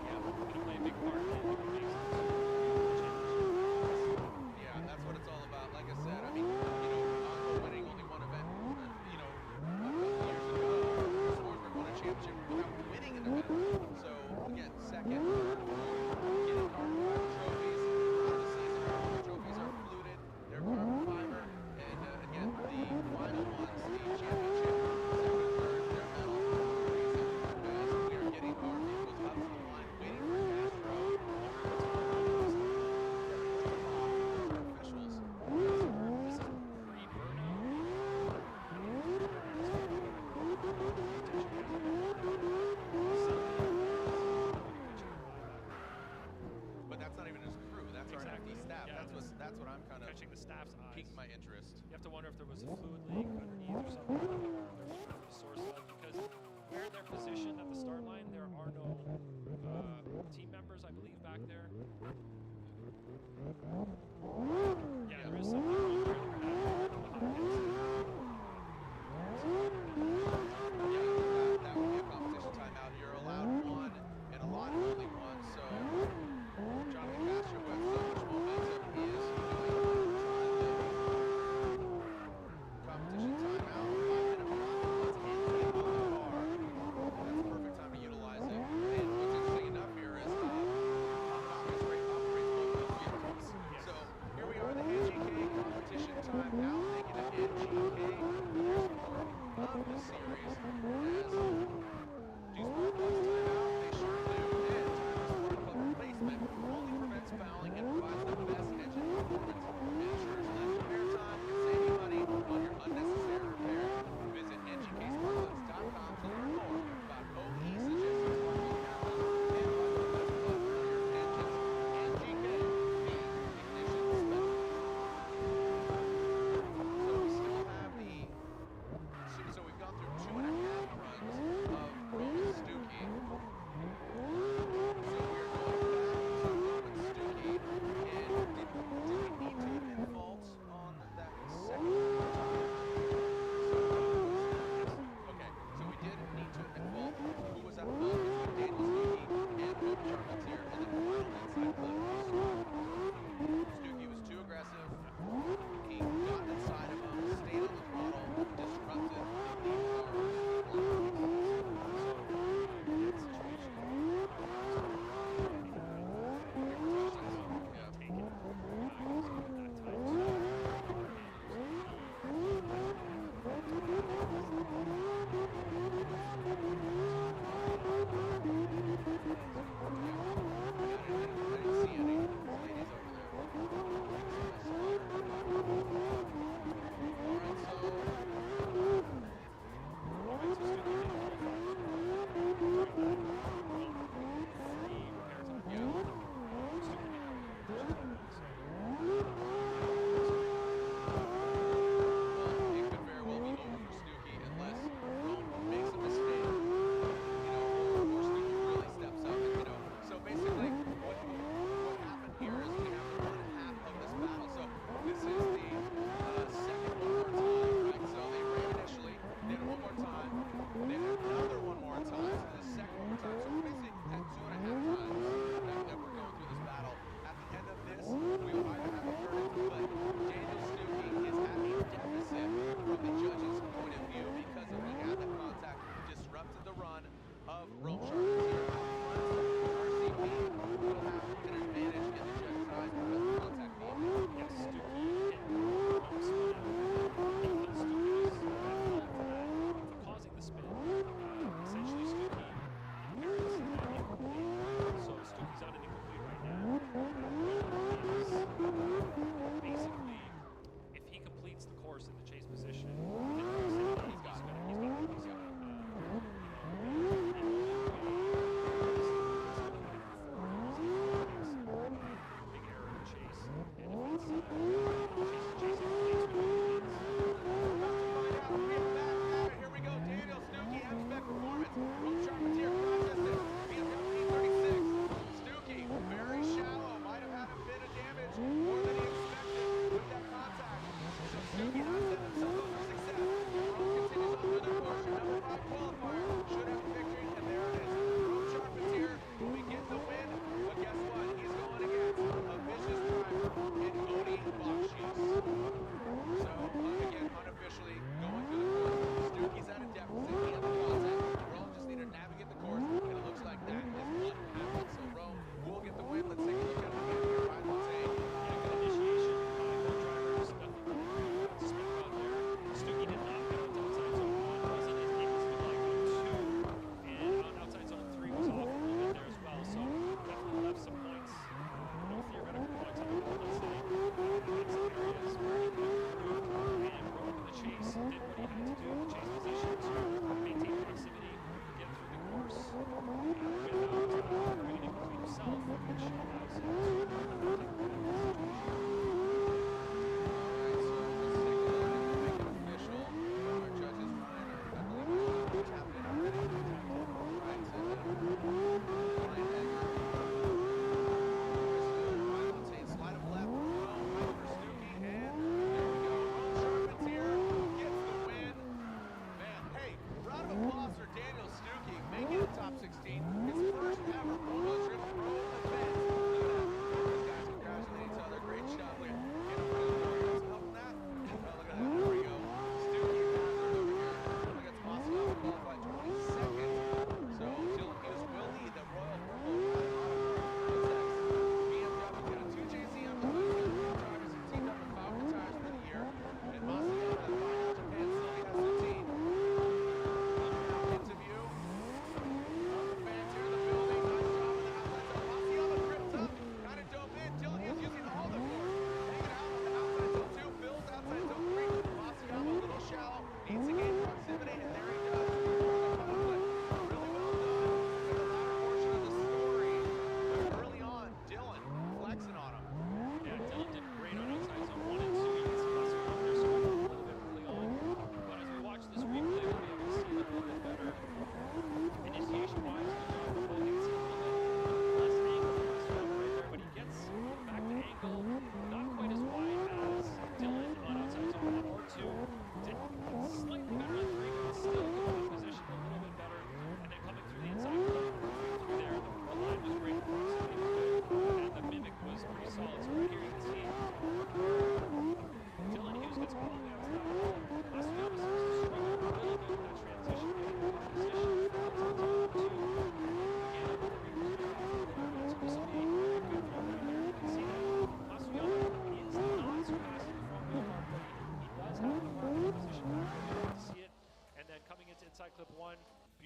Yeah, going to play a big part to wonder if there was a fluid leak underneath or something. There was a source of that because where they're positioned at the start line, there are no team members, I believe, back there. Yeah, there is something wrong there. They're gonna have to hot pits. Yeah, that would be a competition timeout. You're allowed one, and a lot only one. So Jonathan Castro, with so much momentum, is going to try the competition timeout. 5 minute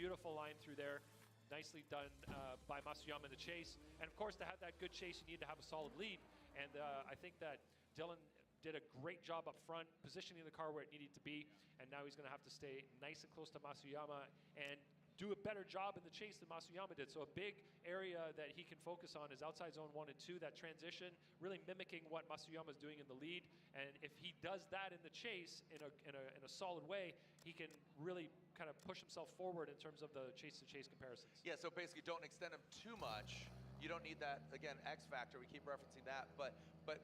beautiful line through there. Nicely done by Masuyama in the chase. And of course, to have that good chase, you need to have a solid lead. And I think that Dylan did a great job up front, positioning the car where it needed to be. And now he's going to have to stay nice and close to Masuyama and do a better job in the chase than Masuyama did. So a big area that he can focus on is outside zone 1 and 2, that transition, really mimicking what Masuyama is doing in the lead. And if he does that in the chase in a solid way, he can really kind of push himself forward in terms of the chase-to-chase comparisons. Yeah, so basically don't extend him too much. You don't need that, again, X factor. We keep referencing that, but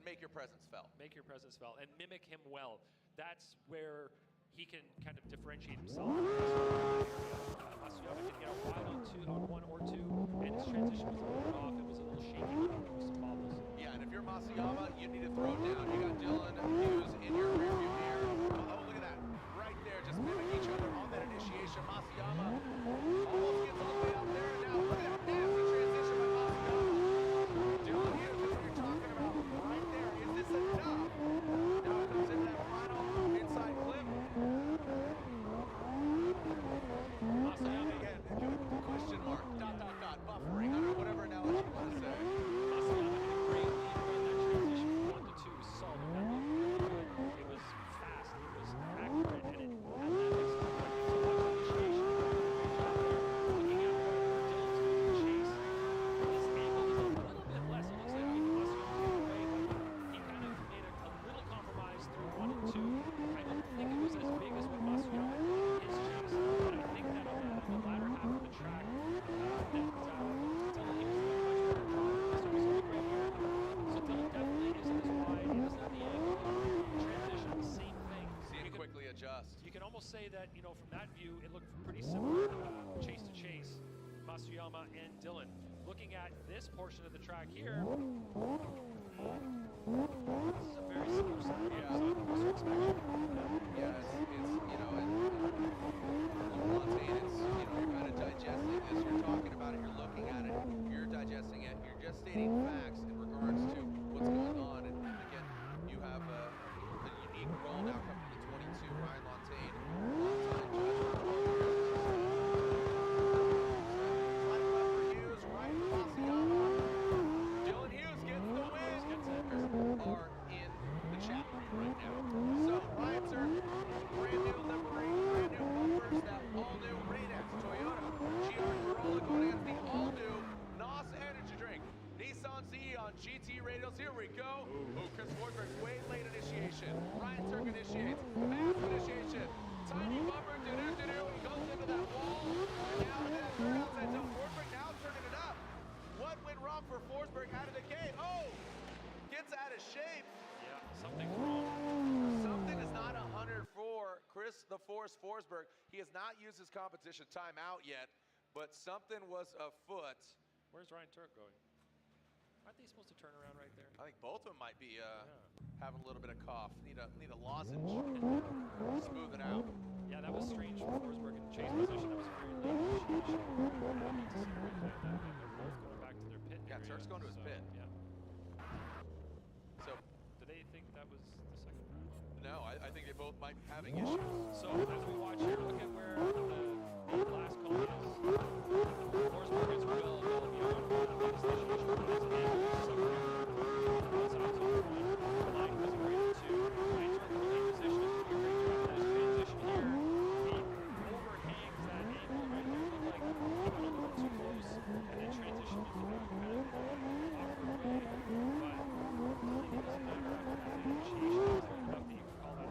make your presence felt. Make your presence felt and mimic him well. That's where he can kind of differentiate himself. Masuyama did get out wide on 1 or 2, and his transition was a little bit off. It was a little shaky with some bobbles. Yeah, and if you're Masuyama, you need to throw down. You got Dylan Hughes in your rearview mirror. Oh, look at that. Right there, just mimic each other on that initiation. Masuyama almost gets all the way out there. Now, look at that massive transition by Masuyama. Dylan Hughes is what you're talking about. Right there. Is this enough? Now it comes into that final inside clip. Masuyama Again, question mark, buffering, I don't know, whatever analogy you want to say. Masuyama had a great lead on that transition from 1 to 2. Solid. That looked really good. It was fast. It was accurate, and it had that excellent initiation. Great job there. Looking at what Dylan's doing in the chase, his angle is a little bit less. It looks like Masuyama's getting away, but he kind of made a little compromise through 1 and 2. I don't think it was as big as what Masuyama did in his chase, but I think that on the latter half of the track, Dylan Hughes did a much better job. So he's on a great gear. So Dylan definitely isn't as wide. He doesn't have the angle. Transition, the same thing. See him quickly adjust. You can almost say that, you know, from that view, it looked pretty similar chase to chase, Masuyama and Dylan. Looking at this portion of the track here, this is a very similar setup. Yeah. So inspection. Yeah, it's you know, and Montaigne, it's, you know, you're kind of digesting this, you're talking about it, you're looking at it, you're digesting it, you're just stating facts in regards to what's going on, and again, you have a unique role now coming to the 22, Ryan Montaigne, long-time judge for 12 years. Right left for Hughes, right for Masuyama. Dylan Hughes gets the win. Are in the chat room right now. So, Ryan Cirque, brand new livery, brand new bumpers, that all-new Rain-X Toyota GR Corolla going against the all-new NOS Energy Drink. Nissan CE on GT radials. Here we go. Oh, Chris Forsberg, way late initiation. Ryan Cirque initiates. Massive initiation. Tiny bumper. Do-do-do-do. He goes into that wall. And now that third outside zone. Forsberg now turning it up. What went wrong for Forsberg out of the gate? Oh! Gets out of shape. Yeah, something's wrong. Something is not 100 for Chris the Force Forsberg. He has not used his competition timeout yet, but something was afoot. Where's Ryan Turk going? Aren't they supposed to turn around right there? I think both of them might be having a little bit of cough. Need a lozenge. Smooth it out. Yeah, that was strange for Forsberg in chase position. That was a very late initiation. I need to see the replay of that. And they're both going back to their pit. Yeah, area, Turk's going to his pit. Yeah. So, Do they think that was the second round? no, I think they both might be having issues. So as we watch here, look at where the glass cone is. Forsberg is well beyond that latest initiation. His angle is so good. It's out to the front. The line was great too. Ryan Turk in the late position. Doing a great job in his transition here. He overhangs that angle right there. Looked like he went a little too close, and then transition into a kind of awkward way. But it doesn't matter after that initiation. It's enough that you can call that.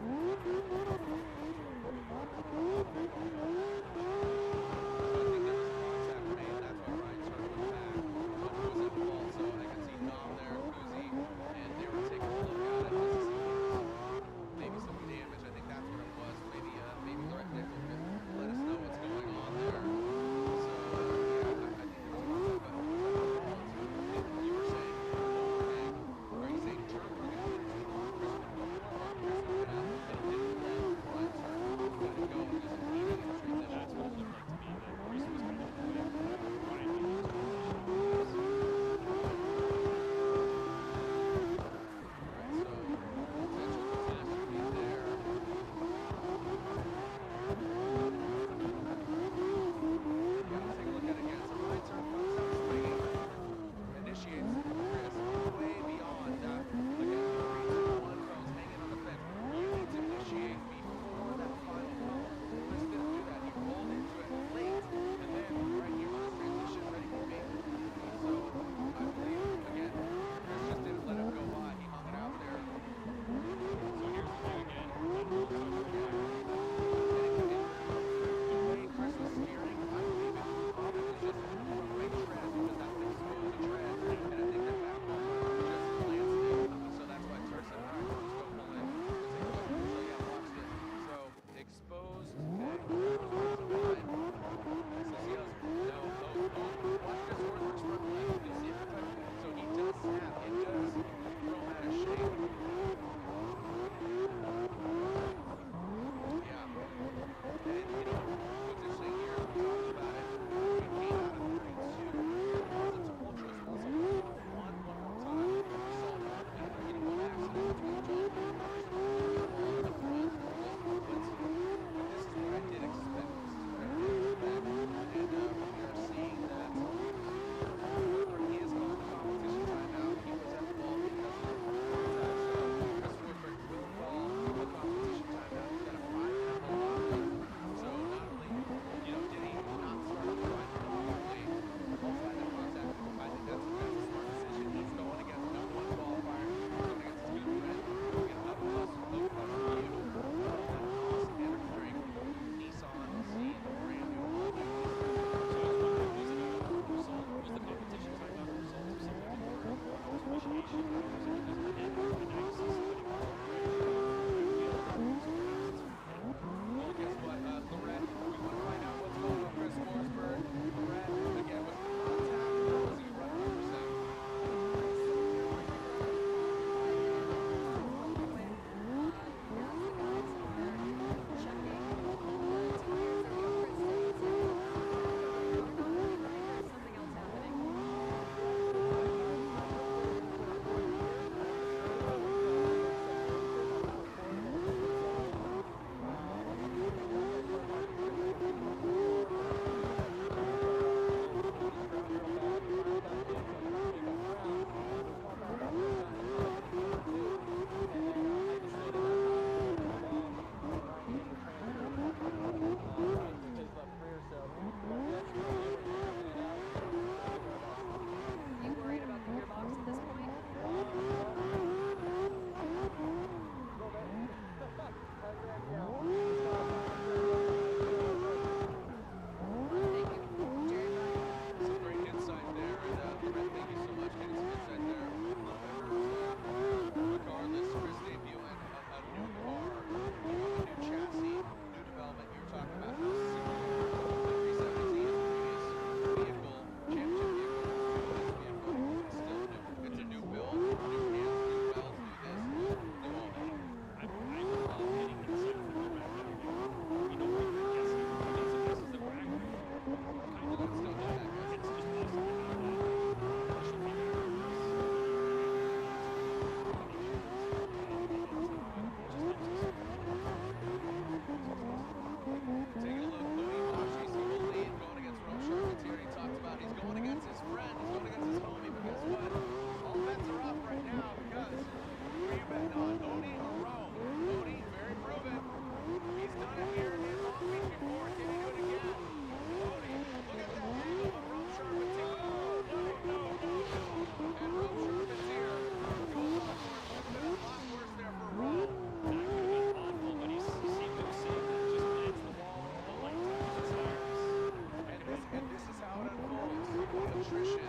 this is how it unfolds. The attrition,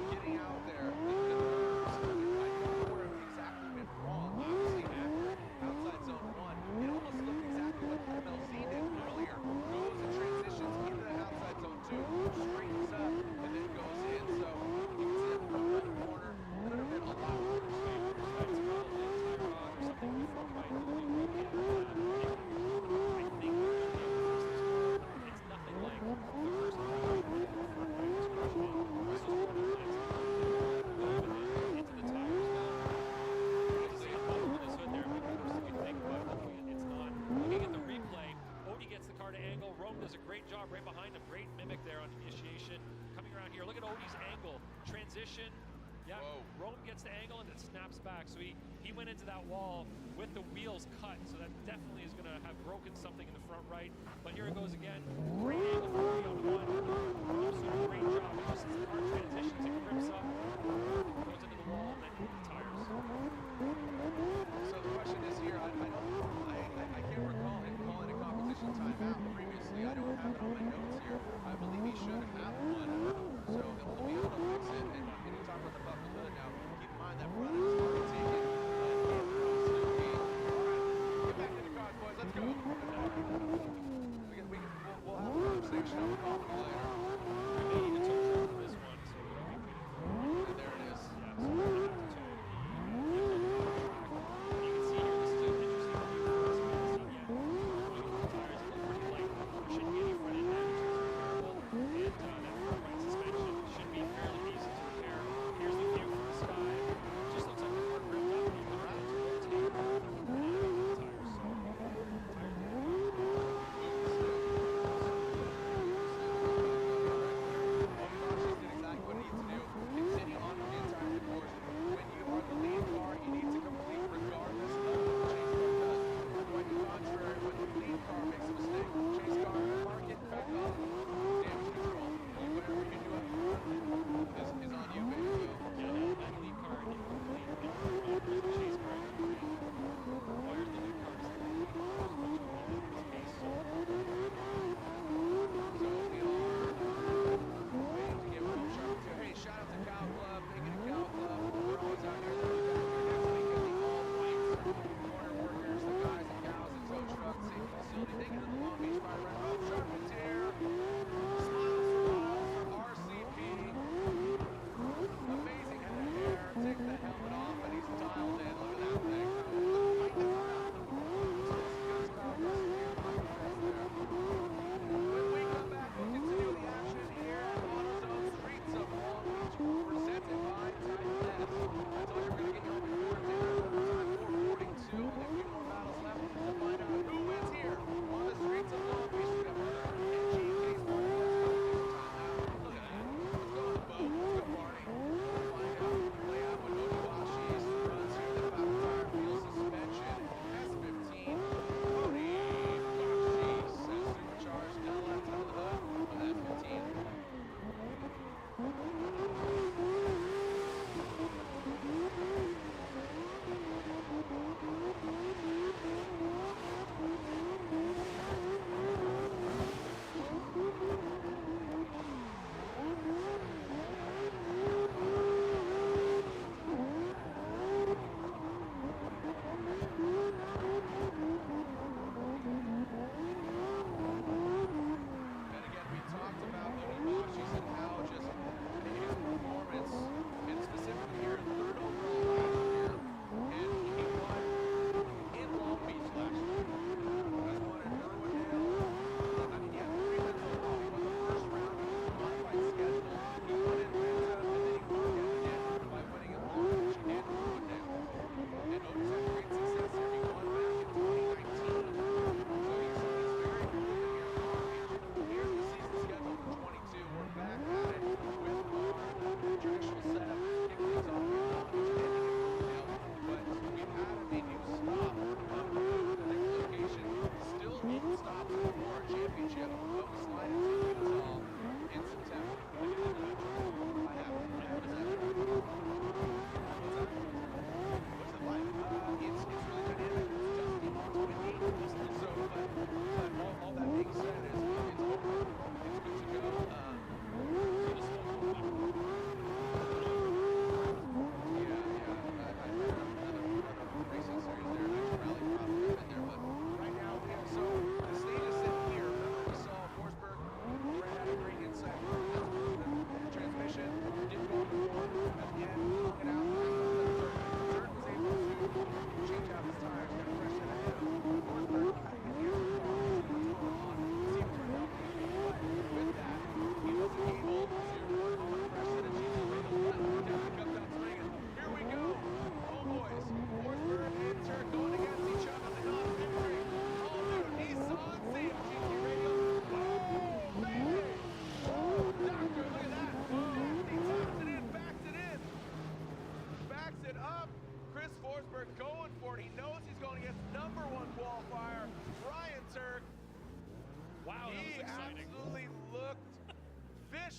getting out there, the nerves. I don't know where it exactly went wrong. Obviously accurate outside zone 1. It almost looked exactly what MLZ did earlier. Goes and transitions into that outside zone 2, straightens up, and then goes in. So you can see him come around the corner. Could have been a lot worse. That's probably a tie rod or something in the front right. Really great handle of that. I think it's nothing like the first time I had the front right was crushing. This was borderline into the tires now. You can see a bump under the hood there, maybe worse than you think, but hopefully it's not. Looking at the replay, Odie gets the car to angle. Rome does a great job right behind him. Great mimic there on initiation. Coming around here, look at Odie's angle. Transition. Yeah, Whoa. Rome gets the angle and then snaps back. So he went into that wall with the wheels cut. So that definitely is going to have broken something in the front right. But here it goes again. Great angle for Odie on one. Rome's doing a great job. Just as the car transitions, it grips up, goes into the wall, and then into the tires. So the question is here, I can't recall him calling a competition timeout previously. I don't have it on my notes here. I believe he should have one. So he'll be able to fix it. And you talk about the buckled hood now. Keep in mind that front is already taken. All right, get back in the cars, boys. Let's go. We'll have a conversation. I'll call them later. I may need to tow truck for this one, so we don't be waiting for And there it is. Yeah, so we're going to have to tow the you can see here, this is an interesting view for us. We haven't seen yet. Going into the tires, it looks pretty light. There shouldn't be any front end damage. It's repairable. And that front right suspension should be fairly easy to repair. Here's the view from the sky. It just looks like the car gripped up and you can rotate the tires. So, tires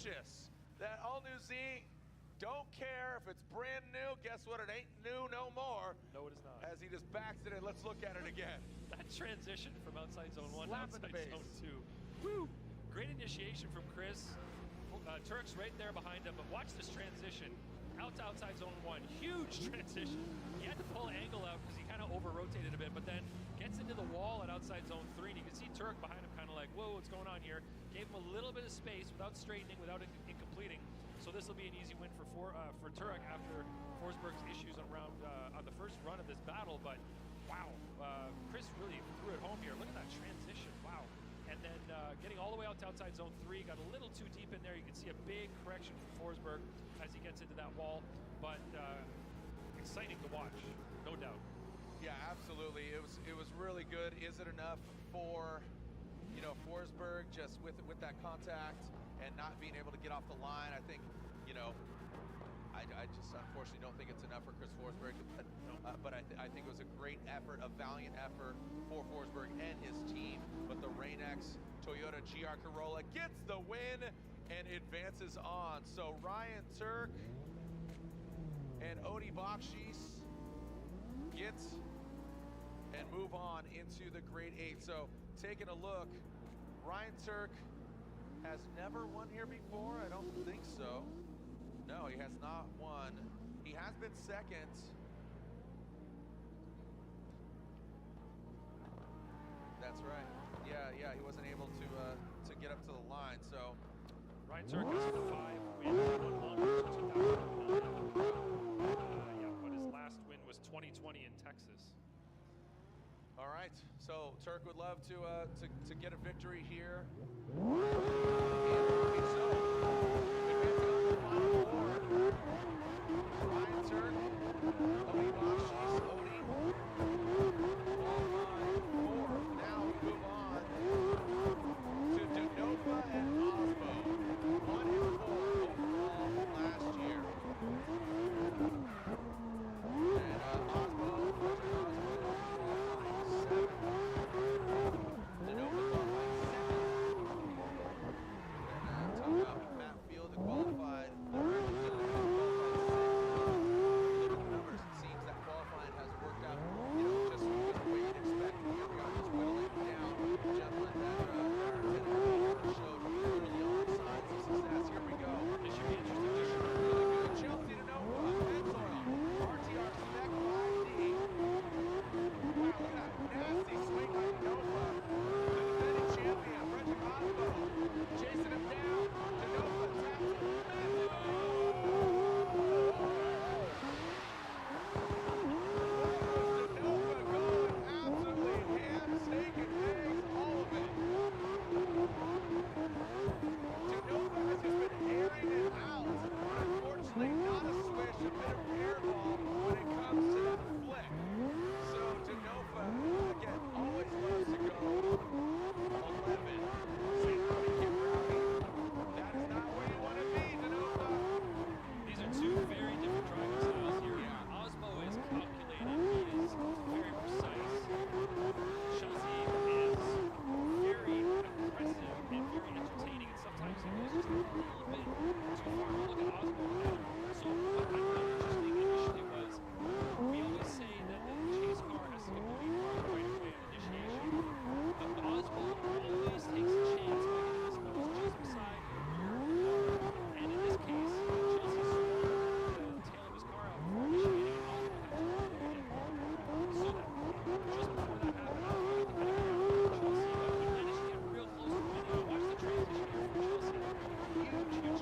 delicious. That all-new Z, don't care if it's brand new. Guess what? It ain't new no more. No, it is not. As he just backs it in, let's look at it again. That transition from outside zone 1 to Slap in the outside base. zone 2. Woo! Great initiation from Chris. Turk's right there behind him, but watch this transition. Out to outside zone 1. Huge transition. He had to pull angle out because he kind of over-rotated a bit, but then gets into the wall at outside zone 3, and you can see Turk behind him kind of like, whoa, what's going on here? Gave him a little bit of space without straightening, without incompleting. So this will be an easy win for Turek after Forsberg's issues around on the first run of this battle, but wow, Chris really threw it home here. Look at that transition, wow. And then getting all the way out to outside zone 3, got a little too deep in there. You can see a big correction from Forsberg as he gets into that wall, but exciting to watch, no doubt. Yeah, absolutely. It was really good. Is it enough for, you know, Forsberg just with that contact and not being able to get off the line? I think, you know, I just unfortunately don't think it's enough for Chris Forsberg, but I think it was a great effort, a valiant effort for Forsberg and his team. But the Rain-X Toyota GR Corolla gets the win and advances on. So Ryan Turk and Odi Bakshis get and move on into the Grade 8. So taking a look, Ryan Turk has never won here before. I don't think so. No, he has not won. He has been second. That's right. Yeah, he wasn't able to get up to the line. So Ryan Turk has the 5 wins, one longer to 2009. Yeah, but his last win was 2020 in Texas. all right. So Turk would love to get a victory here. Ryan Turk, Odi Bakshis, Odi, qualifying for. Now we move on to Denofa and Osmo. 1 and 4 overall last year. And Osmo, qualifying 7th. Denofa qualifying 2nd. And talk about Matt Field, who qualified 3rd. Numbers, it seems that qualifying has worked out, you know, just the way you'd expect. Here we are, just whittling down gentlemen that showed early on signs of success. Here we go. This should be interesting. This should be really good. Chelsea to Nova, Pennzoil, RTR Spec 5D. Wow, look at that nasty swing by Nova. The defending champion, Frederick Osmo, chasing him down. Nova taps it. These are two very different driving styles here. Osmo is calculated, he is very precise. Chelsea is very aggressive and very entertaining, and sometimes he goes just a little bit too far. Look at Osmo now. So what I found interesting initially was, we always say that the chase car has to get moving farther right away on initiation. But Osmo always takes a chance by getting this nose just beside the rear car. And in this case, Chelsea swung the tail of his car out before initiating, and Osmo had to avoid it. So that just before that happened, Osmo got the better ground for Chelsea, but he managed to get real close to winning. Watch the transition here from Chelsea. Huge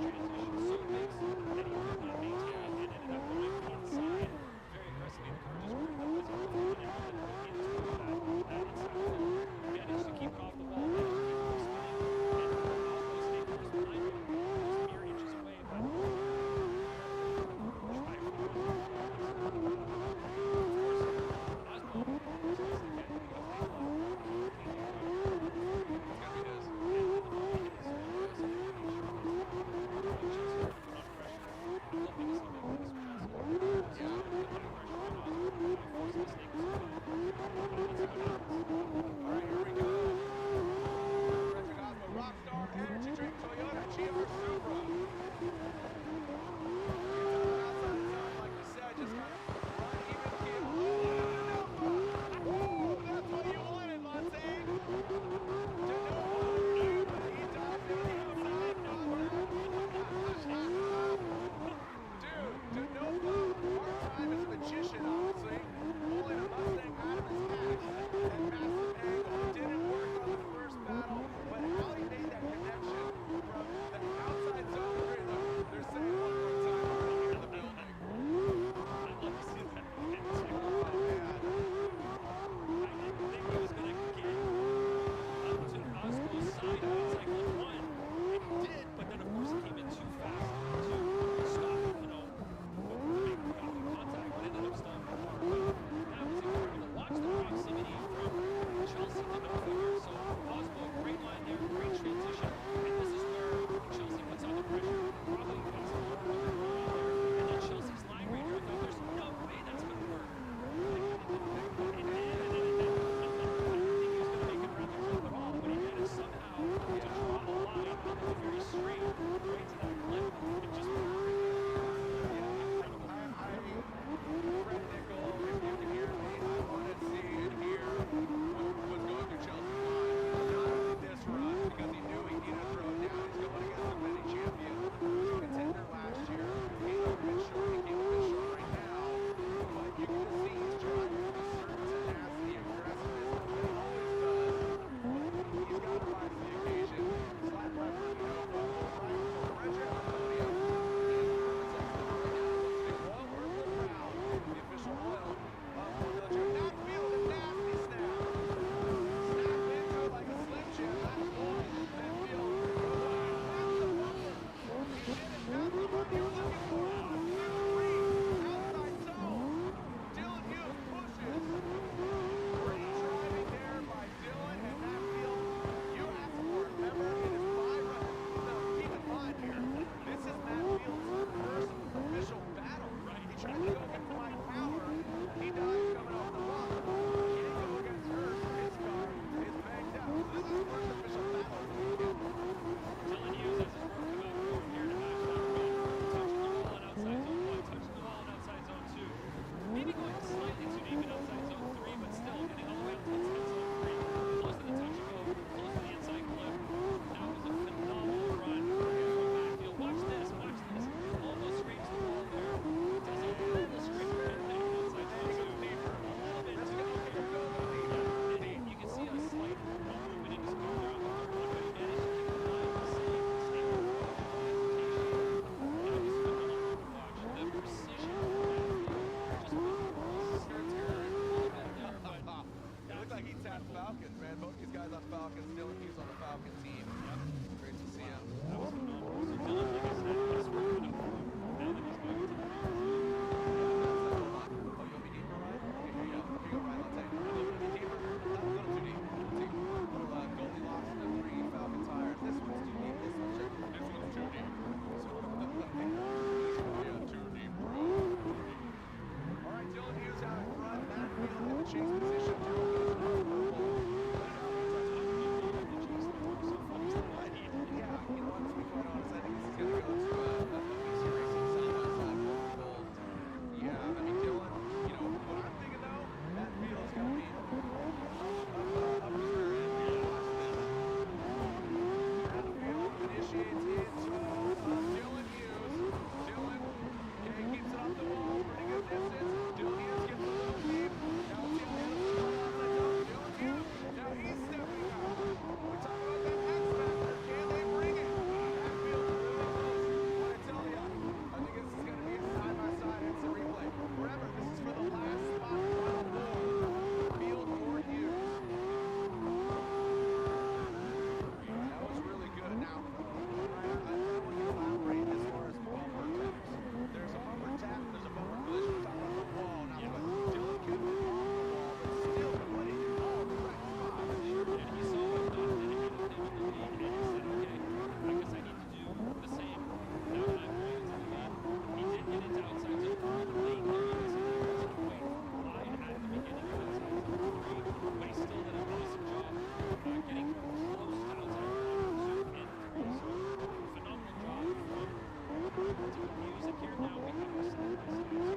different music here now. We have our side by side.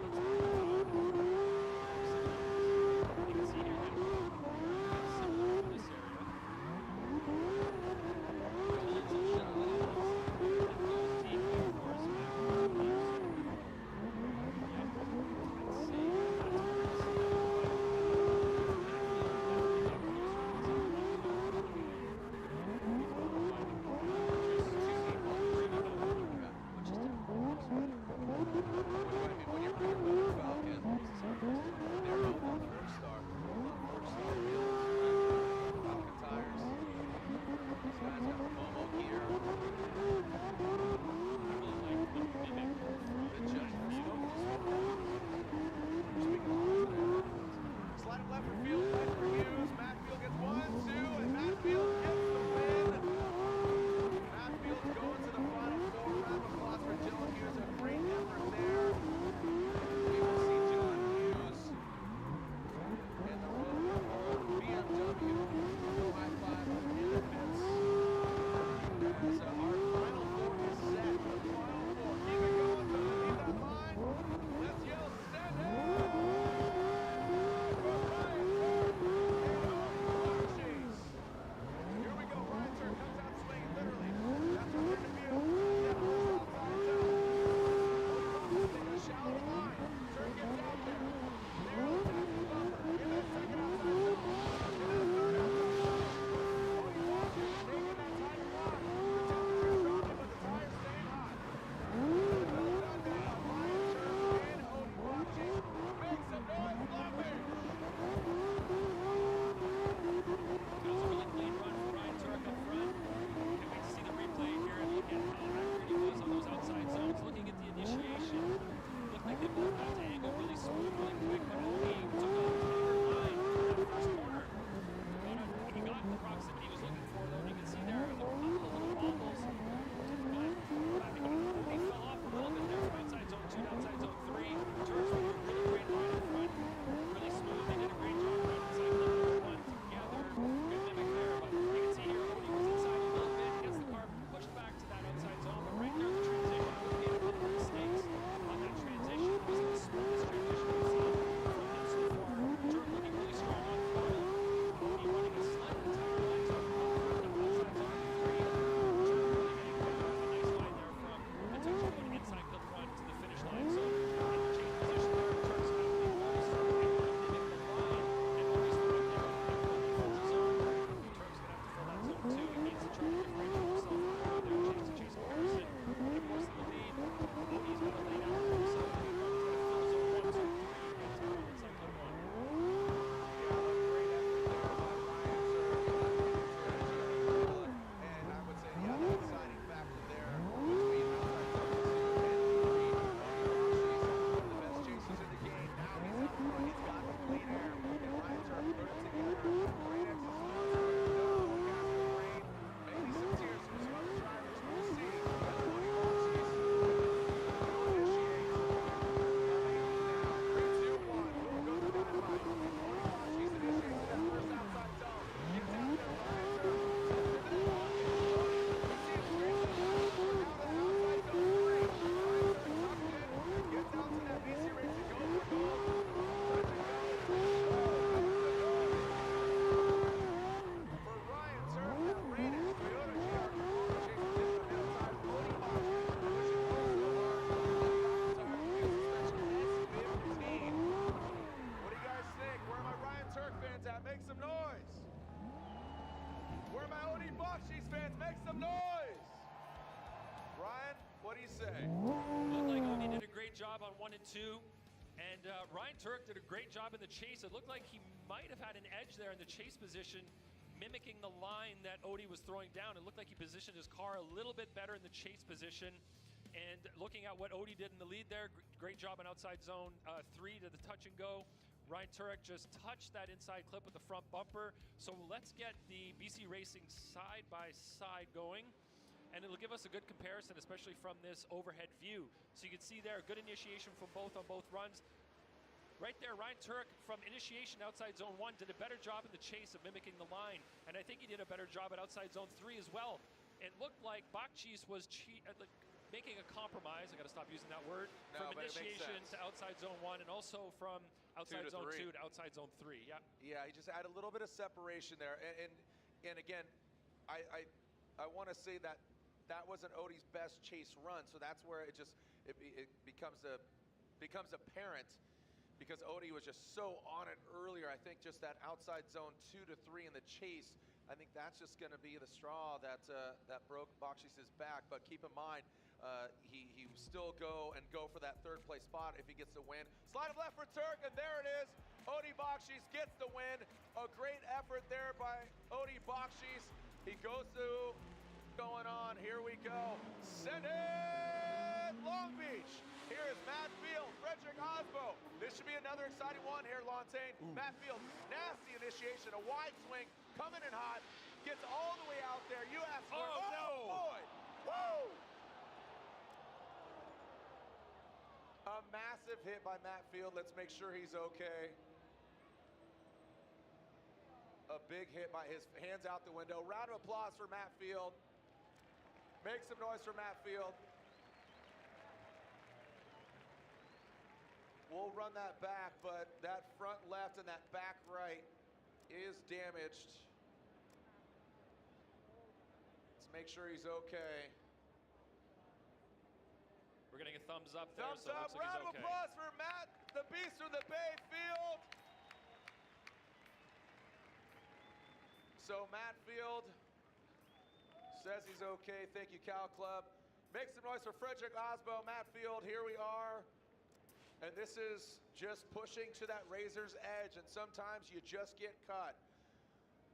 So let's look at you can see here that it's similar for this area. Building some shallows. It goes deep, of course, back into deep. So, yep. Let's see. That's where we're going to see that. When you're Falcon, they're on the Workstar wheels, Falcon tires. These guys got the Momo gear. Slide left for field, right for Hughes. Matfield gets 1, 2, and Matfield gets the win. Matfield's going to the final four. Round of applause for Dylan Hughes. A great effort there. We will see John Hughes and the BMW go high five in the pits. As our final four is set. The final four. Keep it going. Don't leave that line. Let's yell, stand up! For Ryan Turk and Odie Cheese. Here we go. Ryan Turk comes out swinging, literally. That's what we're going to view. Yeah, outside zone. Odie taking a shallow line. Turk gets out there. Narrow attack the bumper. In that second outside zone. In that third outside zone. Odie Washington taking that tighter line. The temperature's dropping, but the tire's staying hot. Well done there by Ryan Turk and Odie Washington. Make some noise, Long Beach. That was a really clean run for Ryan Turk up front. Can't wait to see the replay here and look at how accurate he was on those outside zones. Looking at the initiation, looked like they both got to angle really smooth, really quick, but Odie took a tighter line in that first corner. He got the proximity he was looking for, though. You can see there a couple of little wobbles, but Odie fell off a little bit there from outside zone 2 to outside zone 3. Turks with a really great line in front, really smooth. They did a great job running inside number 1 together. Good mimic there, but you can see here Odie was inside a little bit, gets the car pushed back to that outside zone, but right there at the transition, Odie made a couple of mistakes on that transition. It wasn't the smoothest transition we've seen from him so far. Turk looking really strong on throttle. Odie running a slightly tighter line, so outside zone 3. Turk really getting a nice line there from the touchdown inside the front to the finish line. So in the change position there, Turk's got to be really strong and mimic the line, and Odie's right there in that full zone. Turk's going to have to fill that zone too. He needs to try to differentiate himself out there, chase to chase comparison. Of course, in the lead, Odie's got to lay down for himself. He's got to fill zone 1, 2, 3 inside clip 1. Yeah, a great effort there by Ryan Turk. And I would say the other exciting factor there between outside zone 2 and 3. Odie Washington, one of the best chasers in the game. Now he's out front. He's got the clean air. And Ryan Turk put it together. Great exercise. No forecast of rain. Maybe some tears from some other drivers. We'll see. As Odie Washington will initiate. Coming now. 3, 2, 1. We'll go to the line. Odie Washington initiates that first outside zone. Gets out there. Ryan Turk. Sends it in. Odie. We see him straight to the left. We're now to outside zone 3. Ryan Turk tucked in. Gets out to that BC Racing goal for goal. Touch and go. Oh, that's the goal. For Ryan Turk, that Rainick Toyota GR Corolla chases in from outside. Odie Washington pushing close to the mark. That Falcon tire with suspension S15. What do you guys think? Where are my Ryan Turk fans at? Make some noise. Where are my Odie Bakshi's fans? Make some noise. Ryan, what do you say? Looked like Odie did a great job on 1 and 2, and Ryan Turk did a great job in the chase. It looked like he might have had an edge there in the chase position, mimicking the line that Odie was throwing down. It looked like he positioned his car a little bit better in the chase position. And looking at what Odie did in the lead there, great job on outside zone 3 to the touch and go. Ryan Turek just touched that inside clip with the front bumper. So let's get the BC Racing side by side going. And it'll give us a good comparison, especially from this overhead view. So you can see there, good initiation from both on both runs. Right there, Ryan Turek from initiation outside zone 1 did a better job in the chase of mimicking the line. And I think he did a better job at outside zone 3 as well. It looked like Bakchis was making a compromise. I got to stop using that word. No, from but it makes initiation sense. to outside zone 1, and also from outside to zone 3. 2 to outside zone 3. Yeah. Yeah, he just had a little bit of separation there, and again, I want to say that that wasn't Odie's best chase run, so that's where it becomes apparent, because Odie was just so on it earlier. I think just that outside zone 2 to 3 in the chase, I think that's just going to be the straw that that broke Bakshi's back. But keep in mind, he still go for that third place spot if he gets the win. Slide of left for Turk, and there it is. Odie Bakshis gets the win. A great effort there by Odie Bakshis. He goes through, going on. Here we go. Send it, Long Beach. Here is Matt Field, Frederick Osbo. This should be another exciting one here, Lontaine. Matt Field, nasty initiation, a wide swing, coming in hot, gets all the way out there. You asked for boy! Woo! A massive hit by Matt Field. Let's make sure he's okay. A big hit by his hands out the window. Round of applause for Matt Field. Make some noise for Matt Field. We'll run that back, but that front left and that back right is damaged. Let's make sure he's okay. We're getting a thumbs up there. Thumbs so it up, looks like round he's of okay. applause for Matt, the Beast from the Bay Field. So Matt Field says he's okay. Thank you, Cal Club. Make some noise for Frederick Osbo, Matt Field. Here we are. And this is just pushing to that razor's edge, and sometimes you just get cut.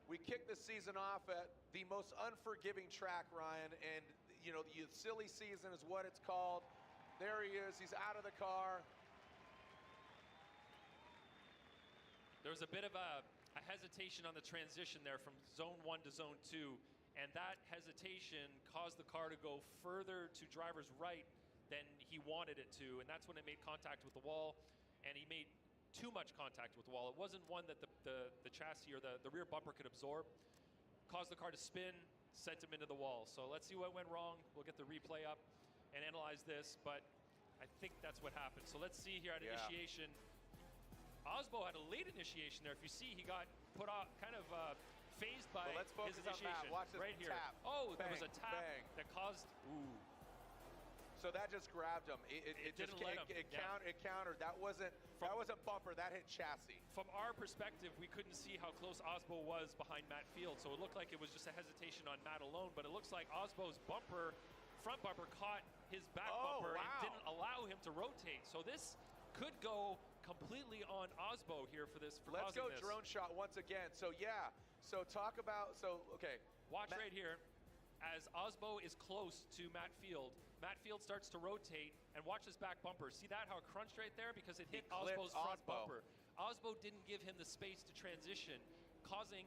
We kicked the season off at the most unforgiving track, Ryan, and you know, the silly season is what it's called. There he is, he's out of the car. There was a bit of a hesitation on the transition there from zone 1 to zone 2, and that hesitation caused the car to go further to driver's right than he wanted it to, and that's when it made contact with the wall, and he made too much contact with the wall. It wasn't one that the chassis or the rear bumper could absorb. Caused the car to spin, sent him into the wall. So let's see what went wrong. We'll get the replay up and analyze this, but I think that's what happened. So let's see here at initiation. Osbo had a late initiation there. If you see, he got put off, kind of phased by let's focus his on initiation. Matt. Watch this right here. tap. Oh, Bang, there was a tap bang. that caused. Ooh. So that just grabbed him. It just didn't let him. It countered. That wasn't bumper. That hit chassis. From our perspective, we couldn't see how close Osbo was behind Matt Field, so it looked like it was just a hesitation on Matt alone. But it looks like Osbo's front bumper, caught his back bumper and didn't allow him to rotate. So this could go completely on Osbo here for this. Let's go drone shot once again. So yeah. So talk about. So okay. Watch right here. As Osbo is close to Matt Field starts to rotate, and watch his back bumper. See that, how it crunched right there? Because it hit Osbo's front bumper. Osbo didn't give him the space to transition, causing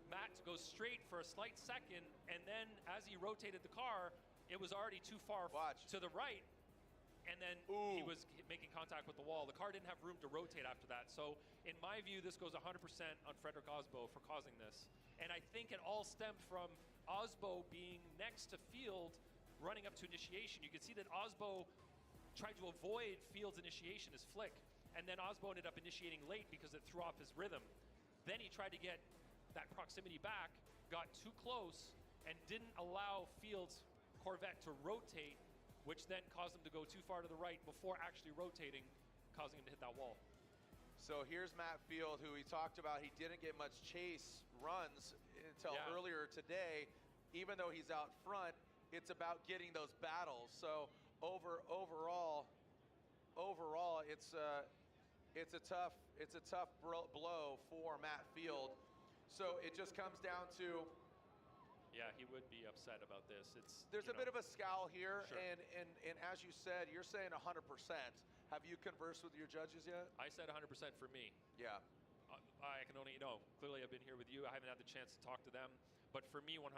Matt to go straight for a slight second, and then as he rotated the car, it was already too far to the right, and then he was making contact with the wall. The car didn't have room to rotate after that. So in my view, this goes 100% on Frederick Osbo for causing this. And I think it all stemmed from Osbo being next to Field, running up to initiation. You can see that Osbo tried to avoid Field's initiation, his flick, and then Osbo ended up initiating late because it threw off his rhythm. Then he tried to get that proximity back, got too close, and didn't allow Field's Corvette to rotate, which then caused him to go too far to the right before actually rotating, causing him to hit that wall. So here's Matt Field, who he talked about. He didn't get much chase runs until earlier today. Even though he's out front, it's about getting those battles. So overall, it's a tough blow for Matt Field. So it just comes down to. Yeah, he would be upset about this. There's a bit of a scowl here, Sure. and as you said, you're saying 100%. Have you conversed with your judges yet? I said 100% for me. Yeah. I can only, clearly I've been here with you. I haven't had the chance to talk to them. But for me, 100%,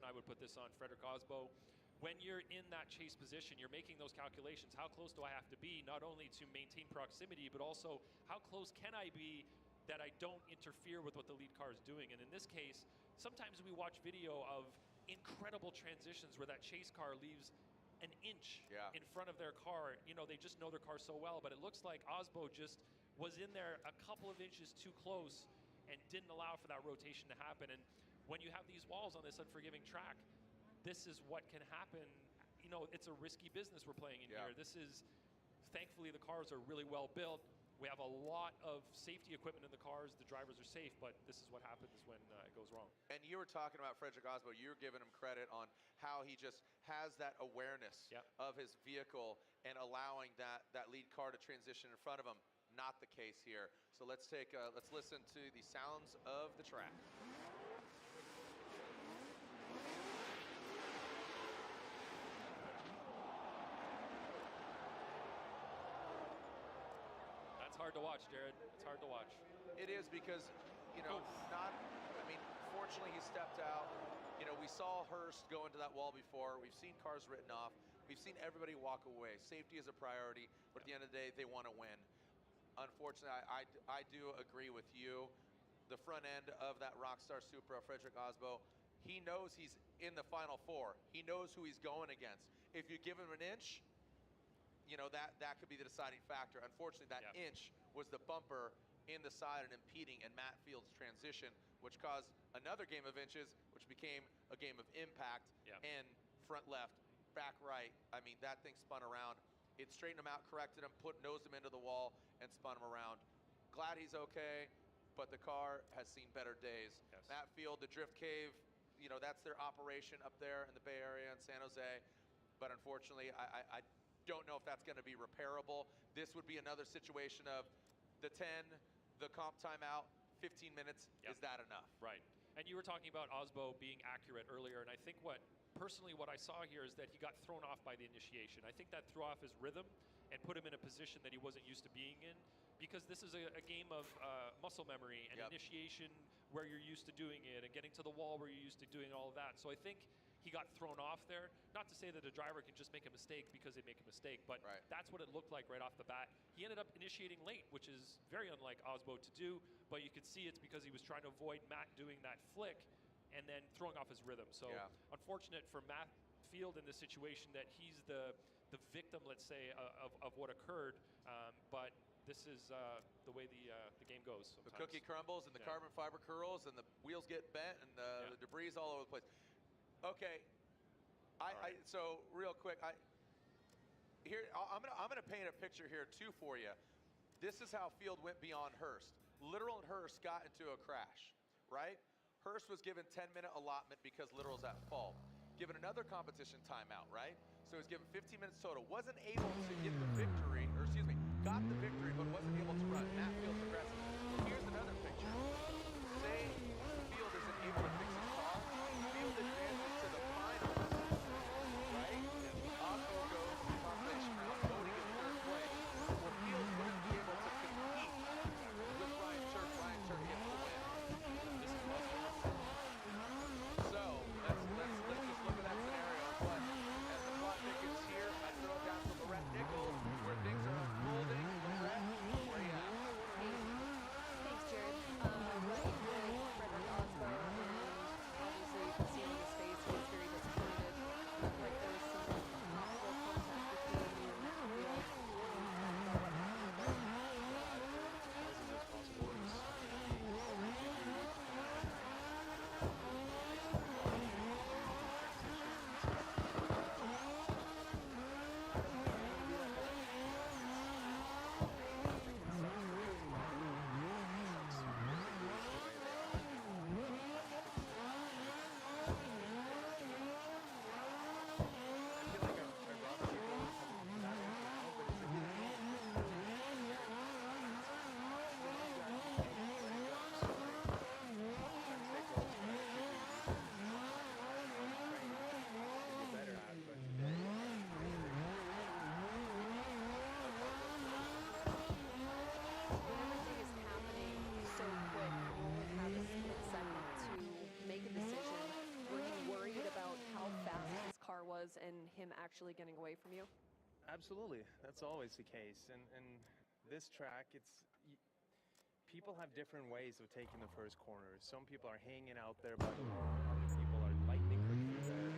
I would put this on Frederick Osbo. When you're in that chase position, you're making those calculations. How close do I have to be, not only to maintain proximity, but also how close can I be that I don't interfere with what the lead car is doing? And in this case, sometimes we watch video of incredible transitions where that chase car leaves an inch Yeah. in front of their car. You know, they just know their car so well, but it looks like Osbo just was in there a couple of inches too close and didn't allow for that rotation to happen. And when you have these walls on this unforgiving track, this is what can happen. You know, it's a risky business we're playing in here. This is, thankfully, the cars are really well built. We have a lot of safety equipment in the cars. The drivers are safe, but this is what happens when it goes wrong. And you were talking about Frederick Osbo. You were giving him credit on how he just has that awareness of his vehicle and allowing that lead car to transition in front of him. Not the case here. So let's listen to the sounds of the track. It's hard to watch, Jared. It's hard to watch. It is because, you know, fortunately he stepped out. You know, we saw Hurst go into that wall before. We've seen cars written off. We've seen everybody walk away. Safety is a priority, but at the end of the day, they want to win. Unfortunately, I do agree with you. The front end of that Rockstar Supra, Frederick Osbo, he knows he's in the Final Four. He knows who he's going against. If you give him an inch, you know, that could be the deciding factor. Unfortunately, that inch was the bumper in the side and impeding in Matt Field's transition, which caused another game of inches, which became a game of impact and front left, back right. I mean, that thing spun around. It straightened him out, corrected him, nosed him into the wall, and spun him around. Glad he's okay, but the car has seen better days. Matt Field, the Drift Cave, you know, that's their operation up there in the Bay Area in San Jose. But unfortunately, I don't know if that's going to be repairable. This would be another situation of the 10, the comp timeout, 15 minutes. Is that enough? Right. And you were talking about Osbo being accurate earlier, and I think personally what I saw here is that he got thrown off by the initiation. I think that threw off his rhythm and put him in a position that he wasn't used to being in, because this is a game of muscle memory and initiation where you're used to doing it and getting to the wall where you're used to doing all of that. So I think he got thrown off there. Not to say that a driver can just make a mistake because they make a mistake, but that's what it looked like right off the bat. He ended up initiating late, which is very unlike Osbo to do, but you could see it's because he was trying to avoid Matt doing that flick and then throwing off his rhythm. So unfortunate for Matt Field in this situation that he's the victim, let's say, of what occurred, but this is the way the game goes sometimes. The cookie crumbles and the carbon fiber curls and the wheels get bent and the debris is all over the place. Okay, so real quick, I'm gonna paint a picture here too for you. This is how Field went beyond Hurst. Literal and Hurst got into a crash, right? Hurst was given 10-minute allotment because Literal's at fault. Given another competition timeout, right? So he was given 15 minutes total. Wasn't able to get the victory, or excuse me, got the victory, but wasn't able to run. Matt Field progressive. Here's another picture. Say Field isn't able to fix his car. Field advances to the finals, right? Osbo goes to the competition round, voting in third place. Well, Field wouldn't be able to compete with Ryan Turk. Ryan Turk gets the win. This is possible. So let's just look at that scenario. But as the clock tickets here, I throw it down to Lorette Nichols, where things are unfolding. Lorette, where you at? Thanks, Jared. Working with Frederick Osbo, and obviously you can see on his face he was very disappointed. Looked like there was some possible contact between you and Matt Field. What happened there? Was and him actually getting away from you? Absolutely, that's always the case. And this track, people have different ways of taking the first corners. Some people are hanging out there by the wall. Other people are lightning quick through there.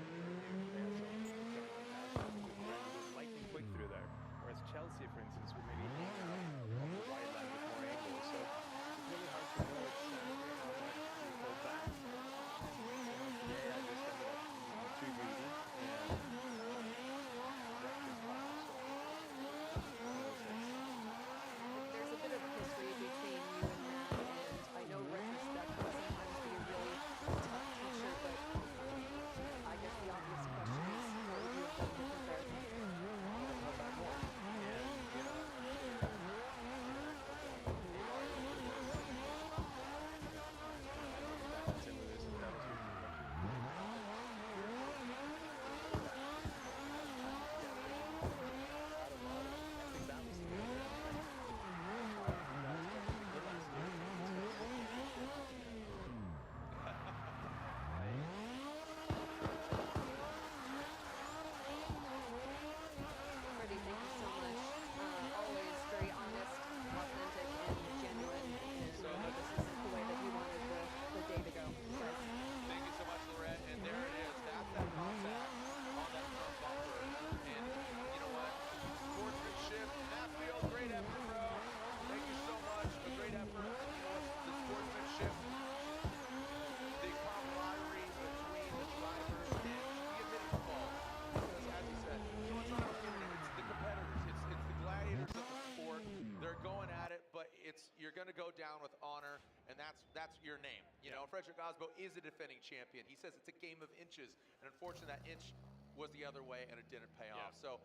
going to go down with honor, and that's your name. You know, Frederick Osbo is a defending champion. He says it's a game of inches, and unfortunately that inch was the other way, and it didn't pay off. So,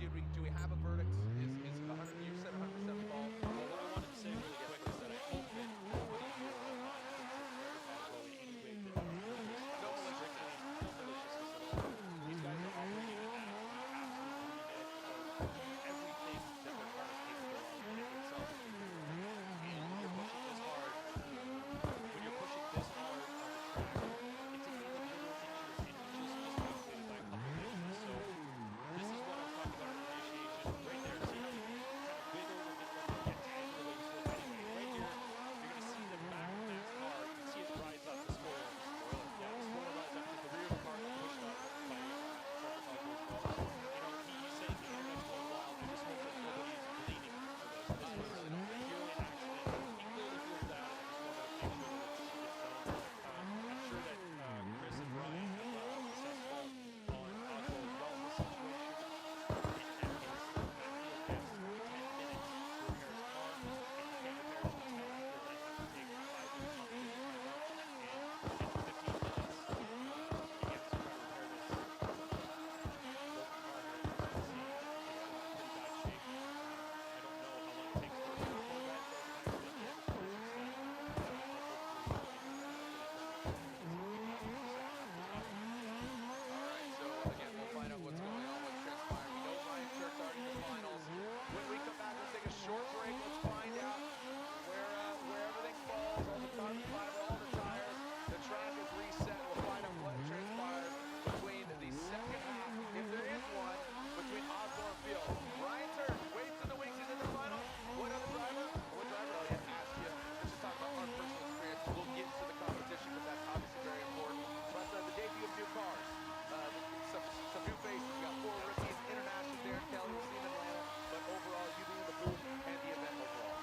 do we have a verdict? Is 100? You said 100% fault. Well, what I wanted to say really quick is that I hope that nobody here online thinks that Frederick Osbo in any way that No maliciousness. no maliciousness at all. These guys are operating at the absolute bleeding edge of everything that their car is capable of in itself. And when you're pushing this hard, on the track, it's a game of little inches, and he just miscalculated by a couple of inches. So this is what I was talking about in the initiation. Right there, see how he kind of wiggled and didn't let it get tangled the way he's supposed to anyway. Right here, you're going to see the back of Matt's car. You can see it rise up, the spoiler. Yeah, the spoiler rise up because the rear of the car got pushed up by Frederick Osbo as well. You know, he's saying the internet's going wild. I just hope that nobody's bleeding for this. This was purely an accident. He clearly feels bad. I just want to make sure that it's known. I'm sure that Chris and Brian have assessed fault on Osbo as well in this situation. In that case, Matt Field gets 10 minutes to repair his car. If he can't repair it in 10, he'll then have to take 5 minutes off the timeout. And in 15 minutes, he gets to try to repair this broken car here. As you can see, it's in pretty bad shape. I don't know how long it takes for a Corvette to actually get to this extent. All right, so again, we'll find out what's going on, what's transpired. We know Ryan Turk's already in the finals. When we come back, let's take a short break. Let's find out where everything falls, all the carbon fiber, all the tires. The track is reset. We'll find out what transpired between the second half, if there is one, between Osbo and Field. Ryan Turk waits in the wings. He's in the final. What other driver? What driver? I didn't ask you. Let's just talk about our personal experience. We'll get to the competition because that's obviously very important. But the debut of new cars. Some new faces. We got 4 rookies, international. Darren Kelly, we've seen in Atlanta, but overall, you being the booth and the event overall.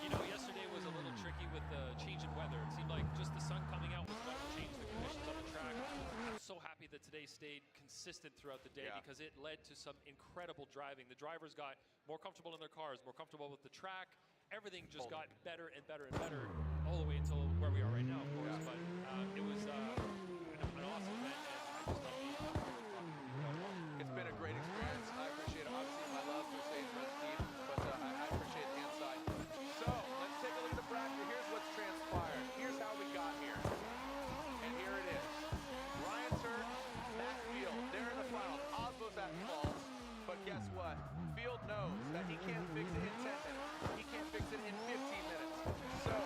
You know, yesterday was a little tricky with the change in weather. It seemed like just the sun coming out was enough to change the conditions on the track. I'm so happy that today stayed consistent throughout the day because it led to some incredible driving. The drivers got more comfortable in their cars, more comfortable with the track. Everything just got better and better and better all the way until where we are right now, of course. But it was an awesome event, and I just love being here. It's been a great experience. I appreciate it. Obviously, my love for Mercedes team, but I appreciate the insight. So let's take a look at the bracket. Here's what's transpired. Here's how we got here. And here it is. Ryan Turk, Matt Field, they're in the finals. Osbo's at fault. But guess what? Field knows that he can't fix it in 10 minutes. He can't fix it in 15 minutes. So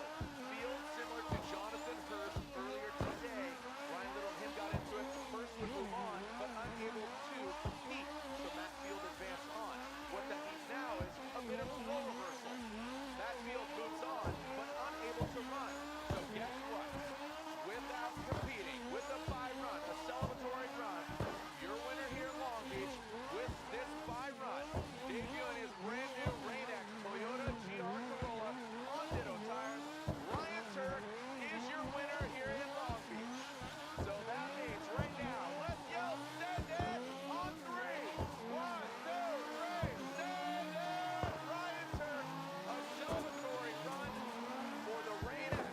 Field, similar to Jonathan Hurst earlier today, Ryan Little and him got into it. Hurst would move on, but unable to compete. So Matt Field advanced on. What that means now is a bit of a role reversal. Matt Field moves on, but unable to run. So guess what? Without competing, with a 5-run, a celebratory run, your winner here in Long Beach with this 5-run, debuting his brand new Rain-X Toyota GR Corolla on Ditto tires, Ryan Turk is your winner here in Long Beach. So that means right now, let's yell, send it on 3. 1, 2, 3, send it! Ryan Turk, a celebratory run for the Rain-X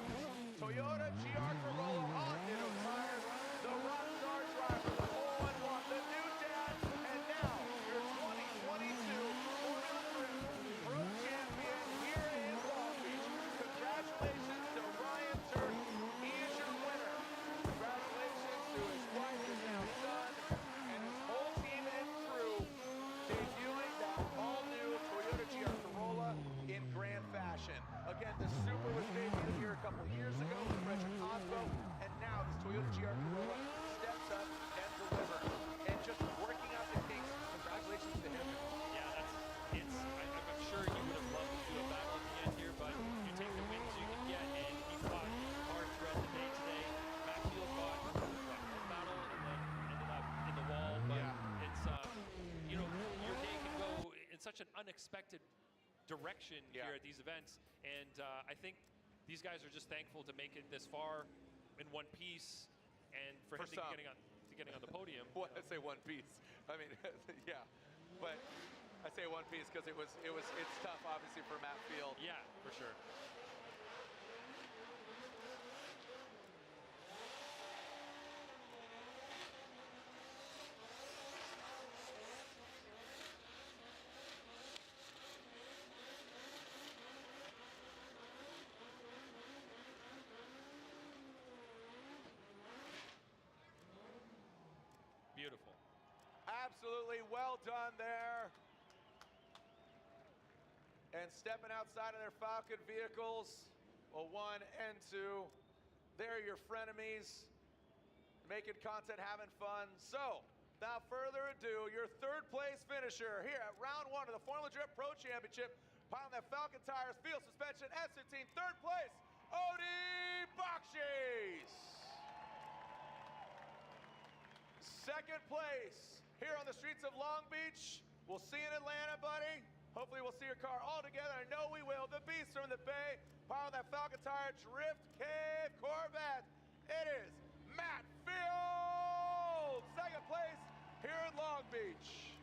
Toyota GR Corolla on Ditto tires, the rockstar driver, the 411, the new dad, and now your 2022 Formula 3 Pro Champion here in Long Beach. Congratulations to Ryan Turk. He is your winner. Congratulations to his wife, his now son, and his whole team and crew debuting that all-new Toyota GR Corolla in grand fashion. Again, the Super was debuted here a couple of years ago with Frederick Osbo, and now this Toyota GR Corolla steps up and delivers. And just working out the kinks, congratulations to him. Yeah, I'm sure you would have loved to do a battle at the end here, but you take the wins you can get, and he fought hard throughout the day today. Matt Field fought one battle and then ended up in the wall, but it's, you know, your day can go in such an unexpected direction here at these events, and I think these guys are just thankful to make it this far in one piece, and for him to getting on the podium. What, I say one piece. I mean, yeah, but I say stay one piece because it's tough, obviously, for Matt Field. Yeah, for sure. Beautiful. Absolutely well done there. And stepping outside of their Falcon vehicles, well, 1 and 2, they're your frenemies, making content, having fun. So, without further ado, your third place finisher here at round 1 of the Formula Drift Pro Championship, piling that Falcon tires, field suspension, S15, third place, Odie Bakshis. Second place here on the streets of Long Beach. We'll see you in Atlanta, buddy. Hopefully we'll see your car all together. I know we will. The beast from the Bay, piling that Falcon Tire Drift Cave Corvette. It is Matt Field. Second place here in Long Beach.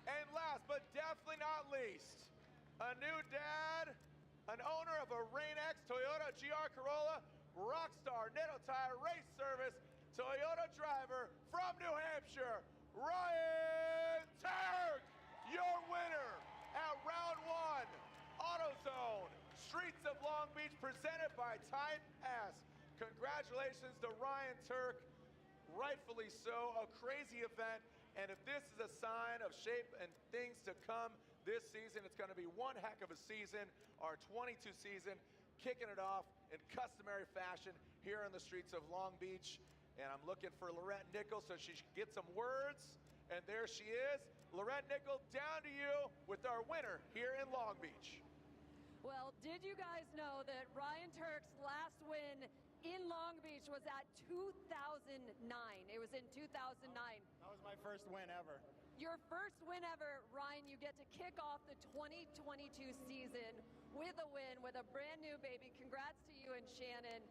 And last but definitely not least, a new dad, an owner of a Rain-X Toyota GR Corolla, Rockstar Netto Tire Race Service, Toyota driver from New Hampshire, Ryan Turk, your winner at round 1, AutoZone, Streets of Long Beach, presented by Type S. Congratulations to Ryan Turk, rightfully so, a crazy event. And if this is a sign of shape and things to come this season, it's gonna be one heck of a season, our 22 season, kicking it off in customary fashion here on the streets of Long Beach. And I'm looking for Lorette Nickel so she can get some words. And there she is. Lorette Nickel, down to you with our winner here in Long Beach. Well, did you guys know that Ryan Turk's last win in Long Beach was at 2009? It was in 2009. That was my first win ever. Your first win ever, Ryan. You get to kick off the 2022 season with a win, with a brand new baby. Congrats to you and Shannon.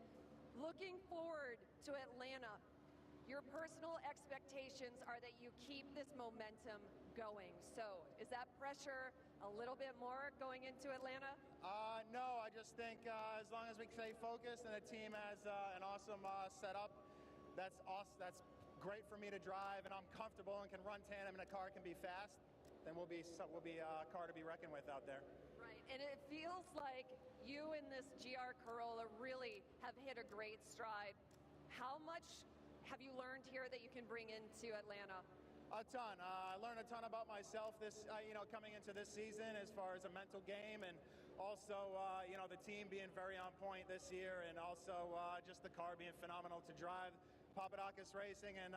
Looking forward to Atlanta. Your personal expectations are that you keep this momentum going. So is that pressure a little bit more going into Atlanta? No, I just think as long as we stay focused and the team has an awesome setup, that's awesome. That's great for me to drive, and I'm comfortable and can run tandem, and the car can be fast. Then we'll be a car to be reckoned with out there. Right, and it feels like you and this GR Corolla really have hit a great stride. How much have you learned here that you can bring into Atlanta? A ton. I learned a ton about myself this, coming into this season as far as a mental game, and also, the team being very on point this year, and also just the car being phenomenal to drive. Papadakis Racing and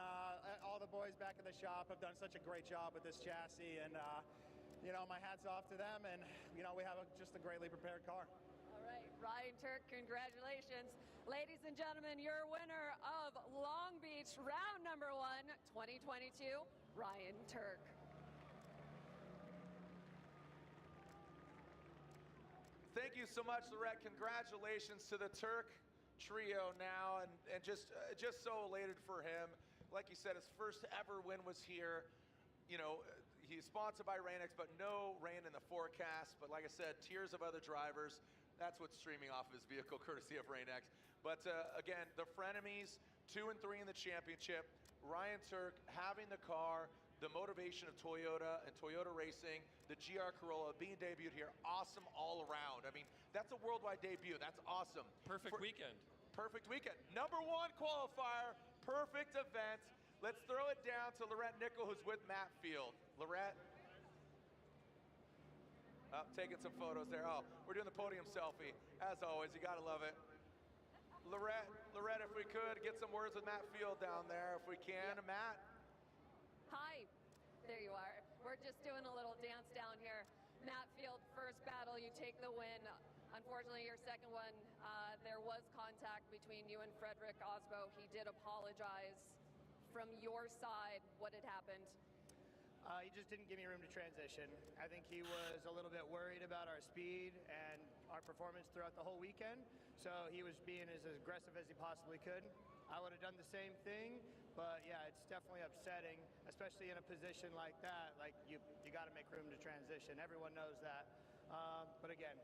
all the boys back at the shop have done such a great job with this chassis, and my hat's off to them, and we have just a greatly prepared car. All right, Ryan Turk, congratulations. Ladies and gentlemen, your winner of Long Beach round number 1, 2022, Ryan Turk. Thank you so much, Lorette. Congratulations to the Turk trio now, and just so elated for him. Like you said, his first ever win was here. He's sponsored by Rain-X, but no rain in the forecast. But like I said, tiers of other drivers. That's what's streaming off of his vehicle, courtesy of Rain-X. But again, the frenemies, 2 and 3 in the championship. Ryan Turk having the car, the motivation of Toyota and Toyota Racing, the GR Corolla being debuted here, awesome all around. I mean, that's a worldwide debut. That's awesome. Perfect weekend. Perfect weekend. Number 1 qualifier, perfect event. Let's throw it down to Lorette Nickel, who's with Matt Field. Lorette. Oh, taking some photos there. Oh, we're doing the podium selfie. As always, you gotta love it. Lorette, if we could, get some words with Matt Field down there, if we can. Yep. Matt. Hi, there you are. We're just doing a little dance down here. Matt Field, first battle, you take the win. Unfortunately, your second one, there was contact between you and Frederick Osbo. He did apologize. From your side, what had happened? He just didn't give me room to transition. I think he was a little bit worried about our speed and our performance throughout the whole weekend, so he was being as aggressive as he possibly could. I would have done the same thing, but yeah, it's definitely upsetting, especially in a position like that. Like you got to make room to transition. Everyone knows that. But again,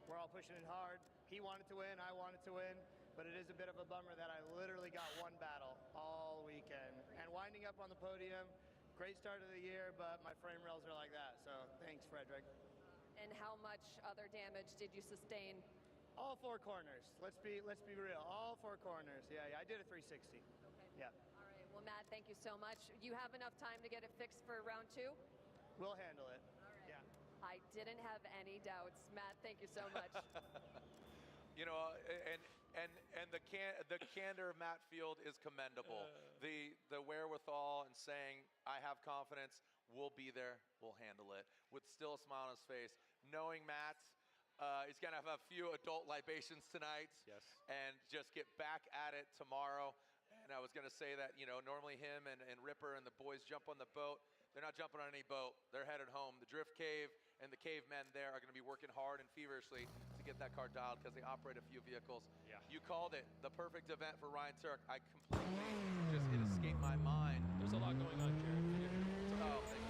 we're all pushing it hard. He wanted to win, I wanted to win, but it is a bit of a bummer that I literally got one battle all weekend. And winding up on the podium, great start of the year, but my frame rails are like that. So thanks, Frederick. And how much other damage did you sustain? All four corners. Let's be real. All four corners. Yeah, I did a 360. Okay. Yeah. All right. Well, Matt, thank you so much. You have enough time to get it fixed for round 2? We'll handle it. All right. Yeah. I didn't have any doubts. Matt, thank you so much. You know, and the candor of Matt Field is commendable. The wherewithal and saying, I have confidence, we'll be there, we'll handle it, with still a smile on his face, knowing Matt, he's gonna have a few adult libations tonight, Yes. and just get back at it tomorrow. And I was gonna say that, you know, normally him and Ripper and the boys jump on the boat. They're not jumping on any boat. They're headed home. The Drift Cave and the cavemen there are going to be working hard and feverishly to get that car dialed because they operate a few vehicles. Yeah. You called it the perfect event for Ryan Turk. It escaped my mind. There's a lot going on, Jared. Oh, thank